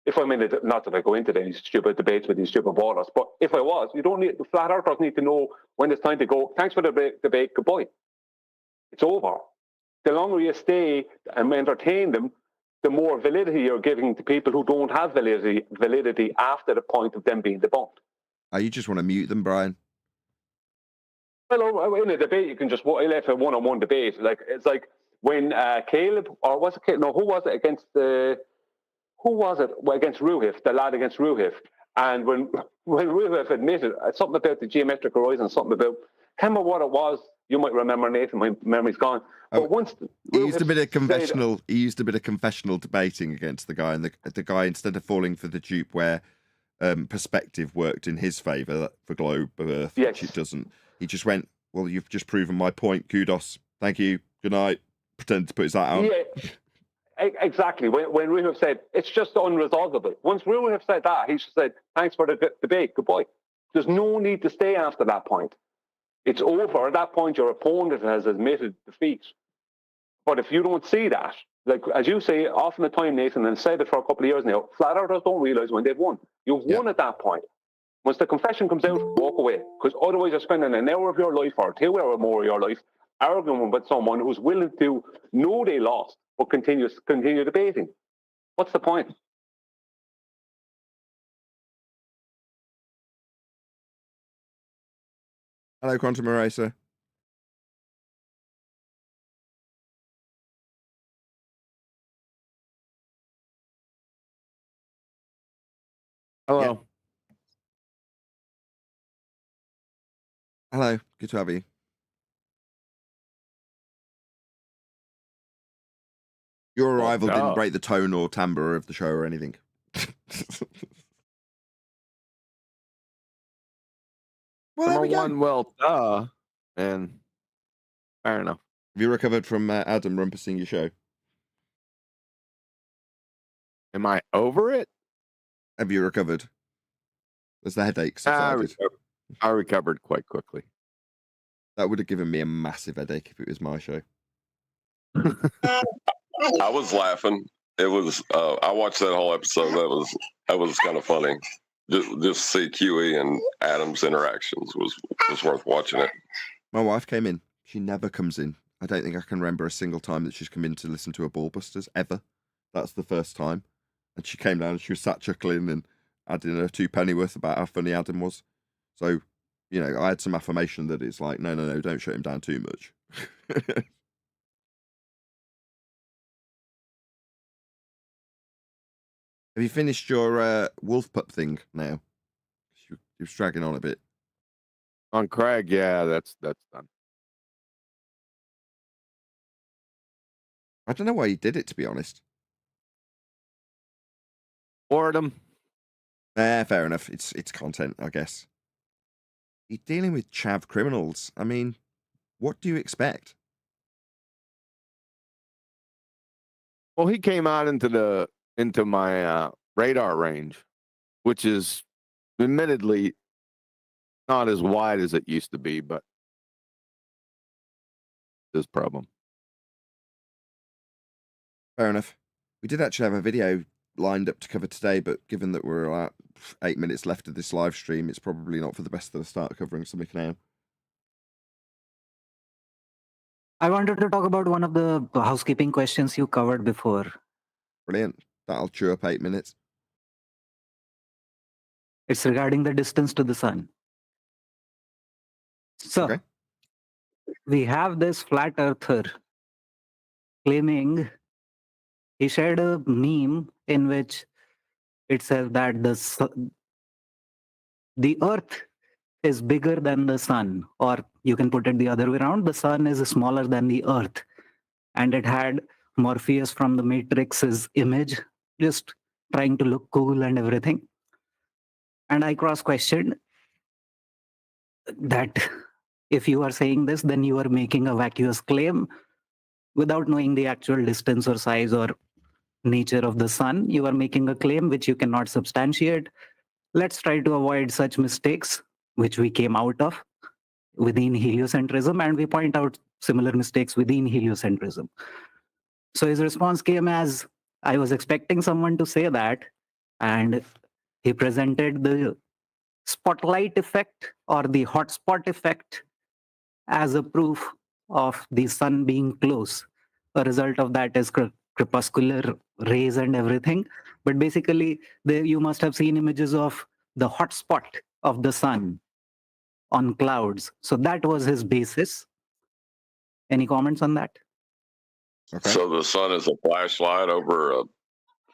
If I'm in it, not that I go into these stupid debates with these stupid ballers, but if I was, the flat earthers need to know when it's time to go. Thanks for the debate. Goodbye. It's over. The longer you stay and entertain them, the more validity you're giving to people who don't have validity after the point of them being debunked. You just want to mute them, Brian. Well, in a debate, you can just left a one-on-one debate. Like it's like when Caleb, or was it Caleb? No, who was it against against Ruhif, the lad against Ruhif. And when Ruhif admitted something about the geometric horizon, something about, can't remember what it was. You might remember, Nathan. My memory's gone. But once he used a bit of confessional debating against the guy, and the guy, instead of falling for the dupe where perspective worked in his favour for globe Earth, yes. Which it doesn't. He just went, well, you've just proven my point. Kudos. Thank you. Good night. Pretended to put his hat on. Yeah, exactly. When Ruhif said, it's just unresolvable. Once Ruhif said that, he just said, thanks for the debate. Goodbye. There's no need to stay after that point. It's over. At that point, your opponent has admitted defeat. But if you don't see that, like as you say often the time, Nathan, and said it for a couple of years now, flat earthers don't realise when they've won. You've won at that point. Once the confession comes out, walk away. Because otherwise you're spending an hour of your life or 2 hours more of your life arguing with someone who's willing to know they lost but continue debating. What's the point? Hello, Quantum Eraser. Hello. Yeah. Hello, good to have you. Your arrival didn't break the tone or timbre of the show or anything. Well, there we go. Well, and fair enough. Have you recovered from Adam rumpusing your show? Am I over it? Have you recovered? Has the headache subsided? I recovered quite quickly. That would have given me a massive headache if it was my show. I was laughing. It was. I watched that whole episode. That was kind of funny. Just see QE and Adam's interactions was worth watching it. My wife came in. She never comes in. I don't think I can remember a single time that she's come in to listen to a Ballbusters ever. That's the first time. And she came down and she was sat chuckling and adding a 2 pennyworth about how funny Adam was. So, you know, I had some affirmation that it's like, no, don't shut him down too much. Have you finished your wolf pup thing now? You're dragging on a bit. On Craig, yeah, that's done. I don't know why he did it, to be honest. Boredom. Fair enough. It's content, I guess. You're dealing with chav criminals. I mean, what do you expect? Well, he came out into my radar range, which is admittedly not as wide as it used to be, but this problem. Fair enough. We did actually have a video lined up to cover today, but given that we're at 8 minutes left of this live stream, it's probably not for the best to start covering something now. I wanted to talk about one of the housekeeping questions you covered before. Brilliant. That'll chew up 8 minutes. It's regarding the distance to the sun. So, Okay. we have this flat earther claiming, he shared a meme in which it says that the earth is bigger than the sun, or you can put it the other way around, the sun is smaller than the earth. And it had Morpheus from the Matrix's image, just trying to look cool and everything. And I cross-questioned that if you are saying this, then you are making a vacuous claim without knowing the actual distance or size or nature of the sun. You are making a claim which you cannot substantiate. Let's try to avoid such mistakes, which we came out of within heliocentrism, and we point out similar mistakes within heliocentrism. So his response came as, I was expecting someone to say that, and he presented the spotlight effect or the hotspot effect as a proof of the sun being close. A result of that is crepuscular rays and everything. But basically, you must have seen images of the hotspot of the sun on clouds. So that was his basis. Any comments on that? Okay. So the sun is a flashlight over a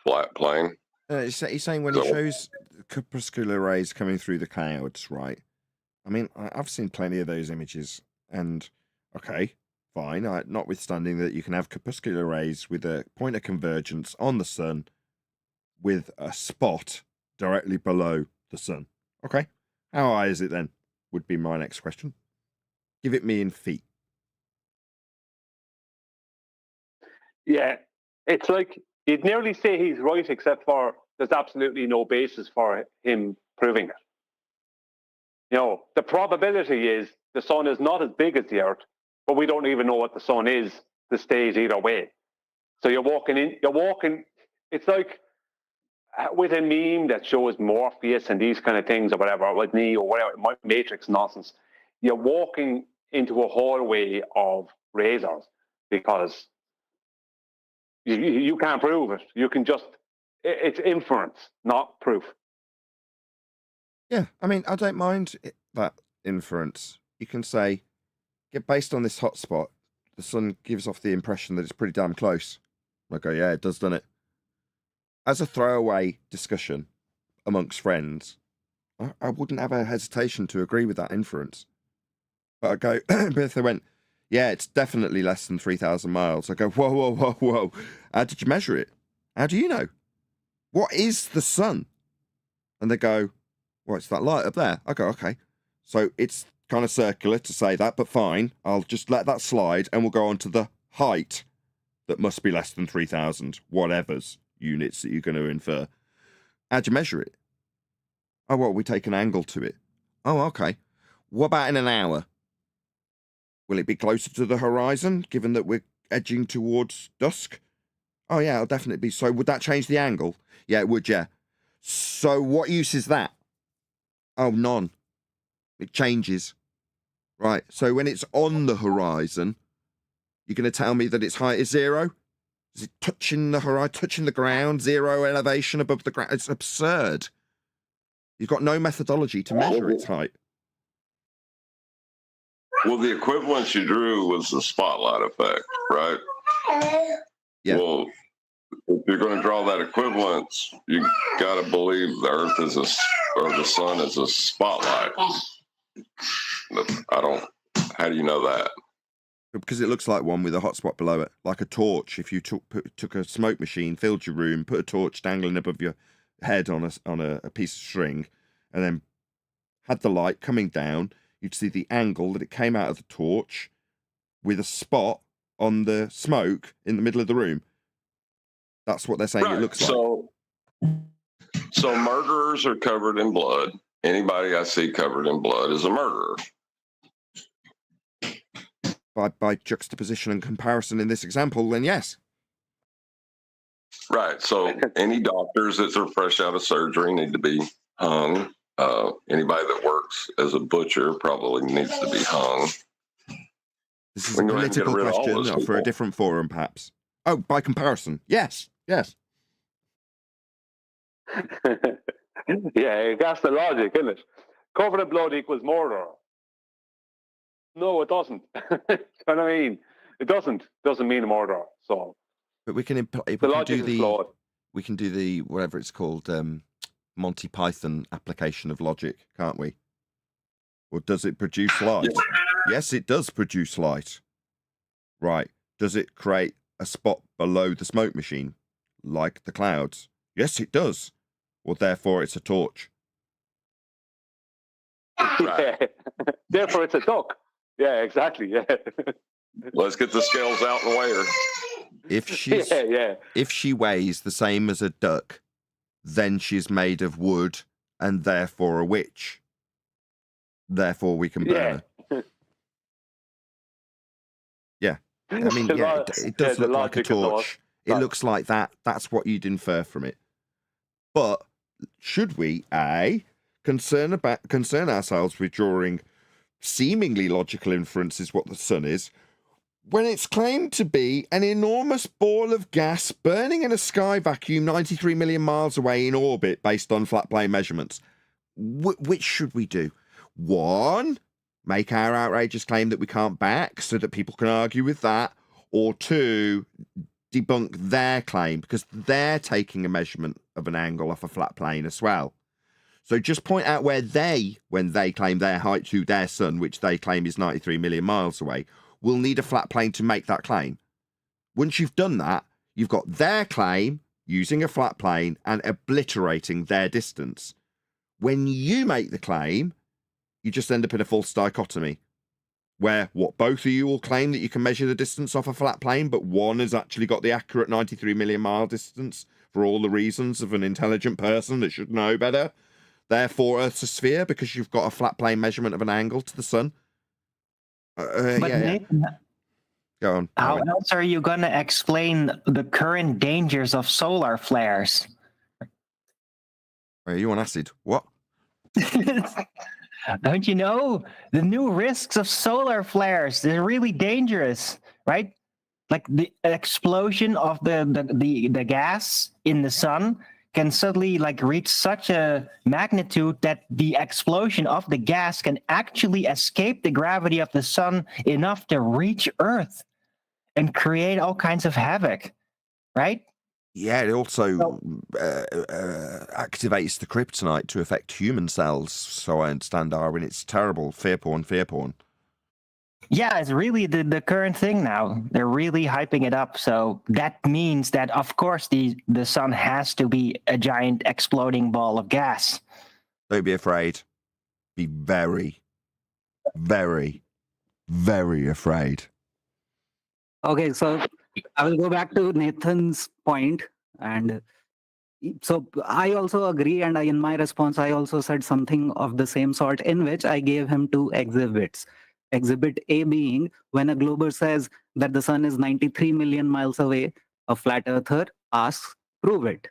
flat plane? He's saying when he shows crepuscular rays coming through the clouds, right? I mean, I've seen plenty of those images, and okay, fine. Notwithstanding that you can have crepuscular rays with a point of convergence on the sun with a spot directly below the sun. Okay, how high is it then? Would be my next question. Give it me in feet. Yeah, it's like you'd nearly say he's right, except for there's absolutely no basis for him proving it. You know, the probability is the sun is not as big as the earth, but we don't even know what the sun is, the state either way. So you're walking, it's like with a meme that shows Morpheus and these kind of things or whatever, with Neo or whatever, Matrix nonsense. You're walking into a hallway of razors because you can't prove it. You can just, it's inference, not proof. Yeah, I mean, I don't mind that inference. You can say, based on this hotspot, the sun gives off the impression that it's pretty damn close. I go, yeah, it does, doesn't it? As a throwaway discussion amongst friends, I wouldn't have a hesitation to agree with that inference. But I go, but if they went, yeah, it's definitely less than 3,000 miles. I go, whoa. How did you measure it? How do you know? What is the sun? And they go, well, it's that light up there. I go, okay. So it's kind of circular to say that, but fine. I'll just let that slide and we'll go on to the height that must be less than 3,000, whatever's units that you're going to infer. How'd you measure it? Oh, well, we take an angle to it. Oh, okay. What about in an hour? Will it be closer to the horizon, given that we're edging towards dusk? Oh, yeah, it'll definitely be. So would that change the angle? Yeah, it would, yeah. So what use is that? Oh, none. It changes. Right, so when it's on the horizon, You're going to tell me that its height is 0? Is it touching the horizon, touching the ground, 0 elevation above the ground? It's absurd. You've got no methodology to measure its height. Well, the equivalence you drew was the spotlight effect, right? Yeah. Well, if you're going to draw that equivalence, you got to believe the Earth is or the Sun is a spotlight. How do you know that? Because it looks like one with a hot spot below it, like a torch. If you took a smoke machine, filled your room, put a torch dangling above your head on a piece of string, and then had the light coming down, you'd see the angle that it came out of the torch with a spot on the smoke in the middle of the room. That's what they're saying it looks like. So murderers are covered in blood. Anybody I see covered in blood is a murderer. By juxtaposition and comparison in this example, then yes. Right. So any doctors that are fresh out of surgery need to be hung. Anybody that works as a butcher probably needs to be hung. This is a political question for a different forum, perhaps. Oh, by comparison. Yes. Yes. Yeah, that's the logic, isn't it? Covered in blood equals murder. No, it doesn't. You know what I mean? It doesn't mean murder. So, but we can the logic is flawed. We can do the whatever it's called, Monty Python application of logic, can't we? Or does it produce light? Yes, it does produce light. Right. Does it create a spot below the smoke machine, like the clouds? Yes, it does. Well, therefore, it's a torch. Yeah. Therefore, it's a duck. Yeah, exactly. Yeah. Let's get the scales out and weigh her. If she weighs the same as a duck, then she's made of wood and therefore a witch. Therefore, we can burn her. Yeah. I mean, yeah, it does look like a torch. It looks like that. That's what you'd infer from it. But should we, A, concern ourselves with drawing seemingly logical inferences what the sun is, when it's claimed to be an enormous ball of gas burning in a sky vacuum 93 million miles away in orbit based on flat plane measurements? Which should we do? One, make our outrageous claim that we can't back so that people can argue with that, or two, debunk their claim because they're taking a measurement of an angle off a flat plane as well. So just point out where when they claim their height to their sun, which they claim is 93 million miles away, will need a flat plane to make that claim. Once you've done that, you've got their claim using a flat plane and obliterating their distance. When you make the claim, you just end up in a false dichotomy where both of you will claim that you can measure the distance off a flat plane, but one has actually got the accurate 93 million mile distance for all the reasons of an intelligent person that should know better. Therefore, Earth's a sphere because you've got a flat plane measurement of an angle to the sun. Nathan, go on. How else are you going to explain the current dangers of solar flares? Are you on acid? What? Don't you know the new risks of solar flares? They're really dangerous, right? Like the explosion of the gas in the sun can suddenly reach such a magnitude that the explosion of the gas can actually escape the gravity of the sun enough to reach Earth and create all kinds of havoc, right? Yeah, it also activates the kryptonite to affect human cells. So I understand, Darwin. It's terrible. Fear porn. Yeah, it's really the current thing now. They're really hyping it up. So that means that, of course, the sun has to be a giant exploding ball of gas. Don't be afraid. Be very, very, very afraid. Okay, so I will go back to Nathan's point. And so I also agree. And in my response, I also said something of the same sort in which I gave him two exhibits. Exhibit A being when a glober says that the sun is 93 million miles away, a flat earther asks, prove it.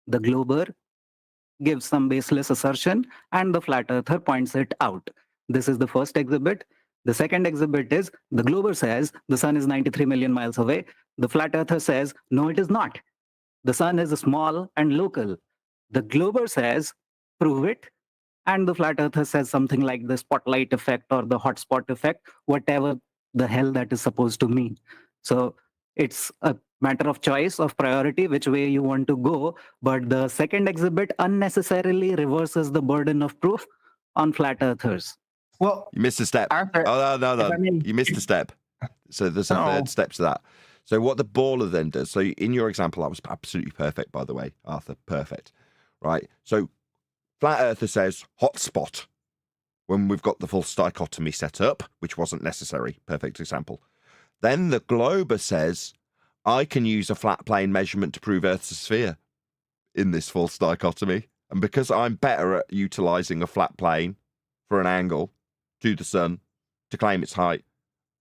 The glober gives some baseless assertion and the flat earther points it out. This is the first exhibit. The second exhibit is the glober says the sun is 93 million miles away. The flat earther says, no, it is not. The sun is small and local. The glober says, prove it. And the flat earther says something like the spotlight effect or the hotspot effect, whatever the hell that is supposed to mean. So it's a matter of choice, of priority, which way you want to go. But the second exhibit unnecessarily reverses the burden of proof on flat earthers. Well, You missed a step. Arthur, Oh, no. if I may- You missed a step. So there's a No. third step to that. So what the baller then does, so in your example, that was absolutely perfect, by the way, Arthur, perfect. Right? So flat earther says hotspot when we've got the full dichotomy set up, which wasn't necessary. Perfect example. Then the glober says, I can use a flat plane measurement to prove Earth's a sphere in this false dichotomy. And because I'm better at utilizing a flat plane for an angle to the sun to claim its height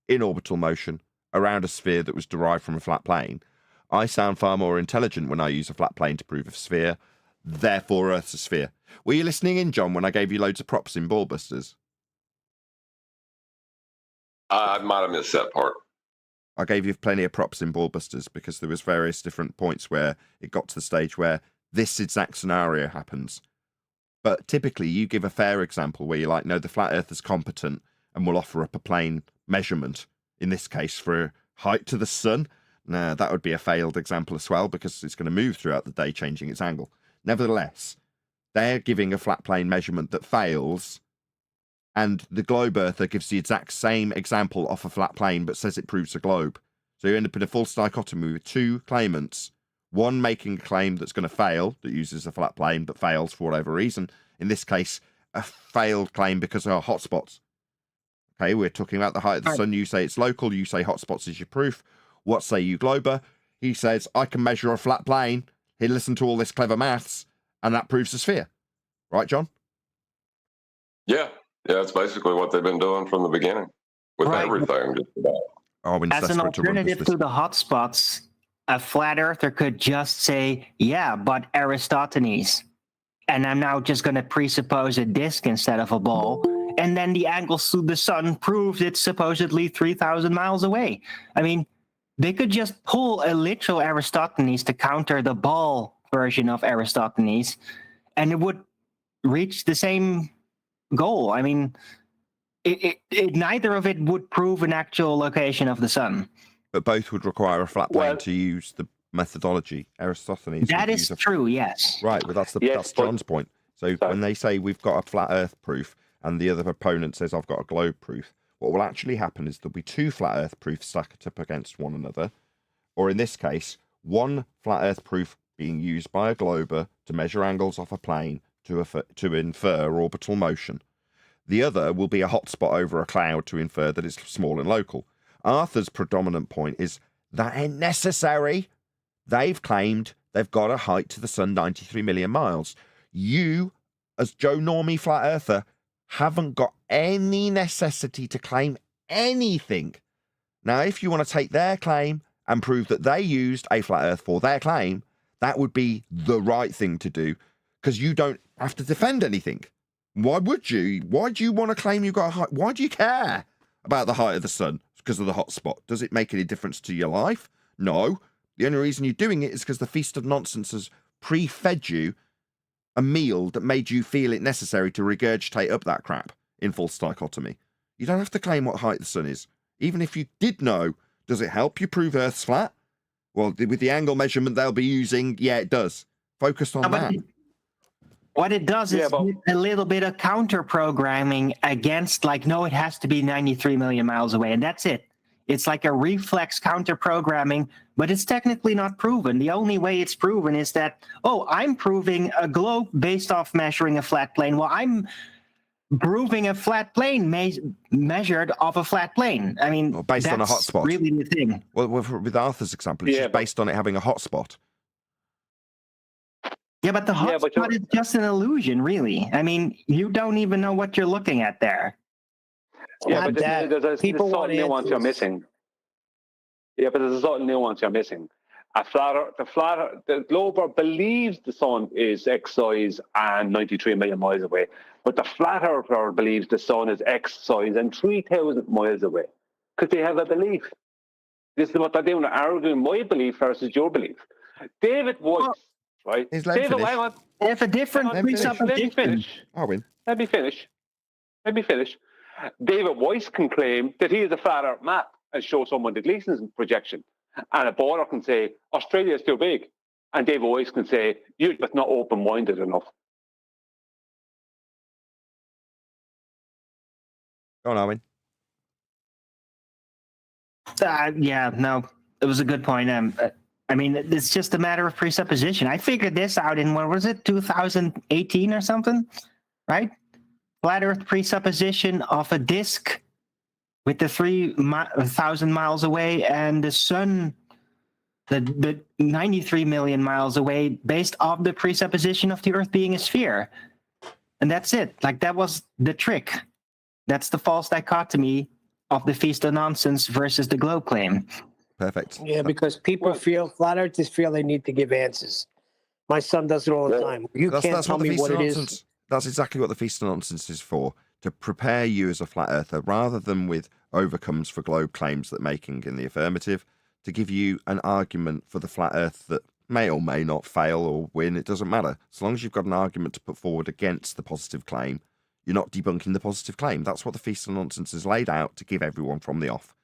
in orbital motion around a sphere that was derived from a flat plane, I sound far more intelligent when I use a flat plane to prove a sphere. Therefore, Earth's a sphere. Were you listening in, John, when I gave you loads of props in Ballbusters? I might have missed that part. I gave you plenty of props in Ballbusters because there was various different points where it got to the stage where this exact scenario happens. But typically, you give a fair example where you're like, no, the flat Earth is competent and will offer up a plane measurement, in this case, for height to the sun. Now, that would be a failed example as well because it's going to move throughout the day, changing its angle. Nevertheless, they're giving a flat plane measurement that fails, and the globe earther gives the exact same example off a flat plane but says it proves a globe. So you end up in a false dichotomy with two claimants, one making a claim that's going to fail, that uses a flat plane but fails for whatever reason. In this case, a failed claim because of hotspots. Okay, we're talking about the height of the sun. You say it's local. You say hotspots is your proof. What say you, glober? He says, I can measure a flat plane. He listened to all this clever maths, and that proves a sphere. Right, John? Yeah, that's basically what they've been doing from the beginning with Right. everything. Just about. Oh, I'm as an desperate to run alternative this. to the hotspots, a flat earther could just say, yeah, but Aristophanes. And I'm now just going to presuppose a disk instead of a ball. And then the angles to the sun proves it's supposedly 3,000 miles away. I mean, they could just pull a literal Aristophanes to counter the ball version of Aristophanes, and it would reach the same goal. I mean, neither of it would prove an actual location of the sun. But both would require a flat plane Well- to use the methodology. Aristophanes. That would is use a true, yes. Right, well, that's Yes, but- John's point. So Sorry. when they say we've got a flat Earth proof and the other opponent says I've got a globe proof, what will actually happen is there'll be two flat Earth proofs stacked up against one another, or in this case, one flat Earth proof being used by a glober to measure angles off a plane to infer orbital motion. The other will be a hotspot over a cloud to infer that it's small and local. Arthur's predominant point is that ain't necessary. They've claimed they've got a height to the sun 93 million miles. You, as Joe Normie Flat Earther, haven't got any necessity to claim anything. Now, if you want to take their claim and prove that they used a flat Earth for their claim, that would be the right thing to do because you don't have to defend anything. Why would you? Why do you want to claim you've got a height? Why do you care about the height of the sun? Because of the hotspot. Does it make any difference to your life? No. The only reason you're doing it is because the Feast of Nonsense has pre-fed you a meal that made you feel it necessary to regurgitate up that crap in false dichotomy. You don't have to claim what height the sun is. Even if you did know, does it help you prove Earth's flat? Well, with the angle measurement they'll be using, yeah, it does. Focused on No, but that. what it does is a little bit of counter programming against, like, no, it has to be 93 million miles away, and that's it. It's like a reflex counter programming, but it's technically not proven. The only way it's proven is that, oh, I'm proving a globe based off measuring a flat plane. Well, I'm proving a flat plane measured off a flat plane. I mean, Well, based on a that's hotspot. really the thing. Well, with Arthur's example, it's Yeah, just but- based on it having a hotspot. Yeah, but the Yeah, but hotspot is just an illusion, really. I mean, you don't even know what you're looking at there. Yeah, Not but that. there's a People subtle want nuance you're answers. missing. Yeah, but there's a subtle nuance you're missing. The glober believes the sun is X size and 93 million miles away. But the flat earther believes the sun is X size and 3,000 miles away because they have a belief. This is what they're doing. They're arguing my belief versus your belief. David Weiss, right? He's let him David, finish. hang on. They have a different Hang on, presupposition. Let me finish. Arwin. Let me finish. Let me finish. David Weiss can claim that he is a flat earth map and show someone the Gleason's projection. And a border can say, Australia is too big. And David Weiss can say, you're just not open-minded enough. Go on, Arwin. Yeah, no, it was a good point. I mean, it's just a matter of presupposition. I figured this out in, what was it, 2018 or something, right? Flat Earth presupposition of a disk with the 3,000 miles away and the sun, the 93 million miles away, based off the presupposition of the Earth being a sphere. And that's it. Like, that was the trick. That's the false dichotomy of the Feast of Nonsense versus the globe claim. Perfect. Yeah, because people feel, flat earthers feel they need to give answers. My son does it all the time. You can't tell me what it is. That's exactly what the Feast of Nonsense is for, to prepare you as a flat earther, rather than with overcomes for globe claims that making in the affirmative, to give you an argument for the flat earth that may or may not fail or win. It doesn't matter. As long as you've got an argument to put forward against the positive claim, you're not debunking the positive claim. That's what the Feast of Nonsense is laid out to give everyone from the off.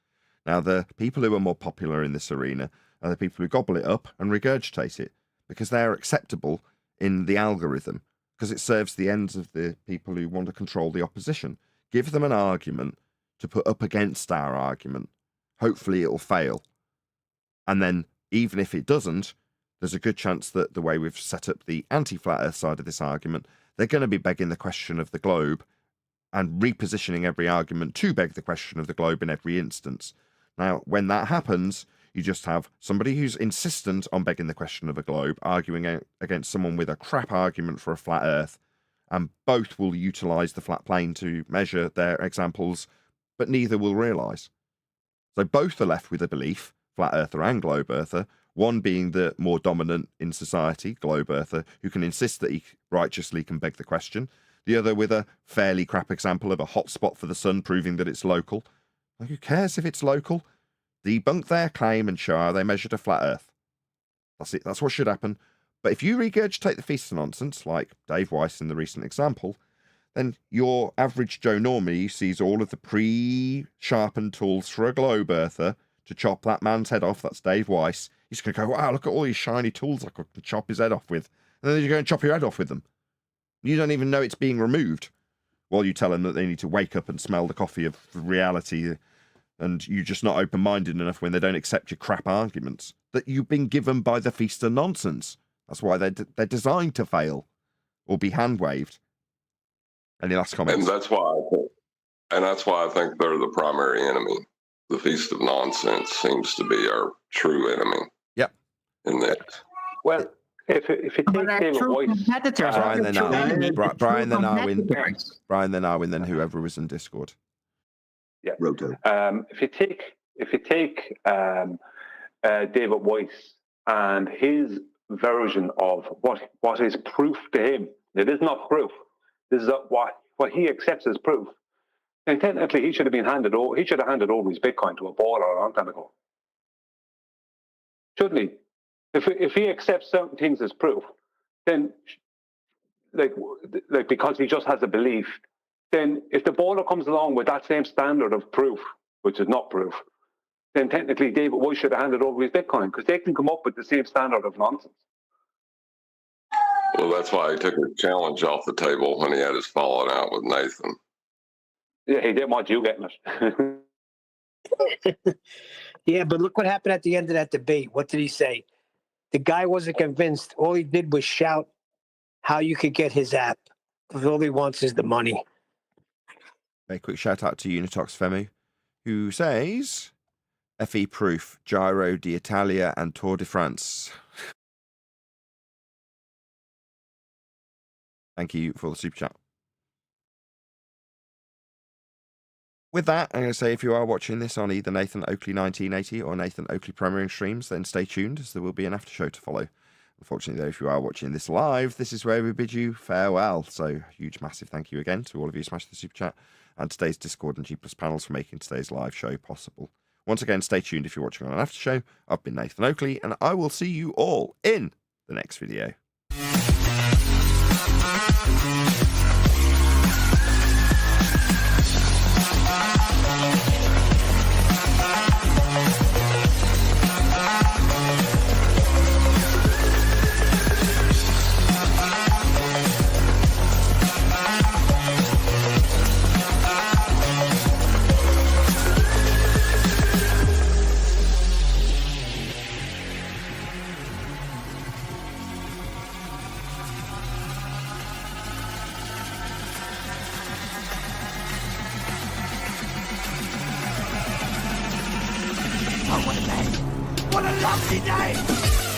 Now, the people who are more popular in this arena are the people who gobble it up and regurgitate it, because they're acceptable in the algorithm, because it serves the ends of the people who want to control the opposition. Give them an argument to put up against our argument. Hopefully it'll fail. And then, even if it doesn't, there's a good chance that the way we've set up the anti-flat earth side of this argument, they're going to be begging the question of the globe and repositioning every argument to beg the question of the globe in every instance. Now, when that happens, you just have somebody who's insistent on begging the question of a globe arguing against someone with a crap argument for a flat earth, and both will utilize the flat plane to measure their examples, but neither will realize. So both are left with a belief, flat earther and globe earther, one being the more dominant in society, globe earther, who can insist that he righteously can beg the question, the other with a fairly crap example of a hotspot for the sun proving that it's local. Well, who cares if it's local? Debunk their claim and show how they measured a flat earth. That's it. That's what should happen. But if you regurgitate the Feast of Nonsense, like Dave Weiss in the recent example, then your average Joe Normie sees all of the pre-sharpened tools for a globe earther to chop that man's head off. That's Dave Weiss. He's going to go, wow, look at all these shiny tools I could chop his head off with. And then you're going to chop your head off with them. You don't even know it's being removed, while you tell them that they need to wake up and smell the coffee of reality, and you're just not open-minded enough when they don't accept your crap arguments that you've been given by the Feast of Nonsense. That's why they're designed to fail or be hand-waved. Any last comments? And that's why I think they're the primary enemy. The Feast of Nonsense seems to be our true enemy. Yep. In that. Well, if you take David Weiss, Brian, then Arwin. Brian, then Arwin, then whoever was in Discord. Yeah. Roto. If you take David Weiss and his version of what is proof to him, it is not proof. This is what he accepts as proof. And technically, he should have handed over his Bitcoin to a baller a long time ago. Shouldn't he? If he accepts certain things as proof, then like because he just has a belief, then if the baller comes along with that same standard of proof, which is not proof, then technically David Weiss should have handed over his Bitcoin, because they can come up with the same standard of nonsense. Well, that's why he took a challenge off the table when he had his falling out with Nathan. Yeah, he didn't want you getting it. Yeah, but look what happened at the end of that debate. What did he say? The guy wasn't convinced. All he did was shout how you could get his app, because all he wants is the money. Very quick shout out to Unitox Femu, who says, FE Proof, Giro d'Italia and Tour de France. Thank you for the super chat. With that, I'm going to say if you are watching this on either Nathan Oakley 1980 or Nathan Oakley Premiering streams, then stay tuned, as there will be an after show to follow. Unfortunately, though, if you are watching this live, this is where we bid you farewell. So, huge, massive thank you again to all of you who smashed the super chat and today's Discord and G+ panels for making today's live show possible. Once again, stay tuned if you're watching on an after show. I've been Nathan Oakley, and I will see you all in the next video. What a lovely day!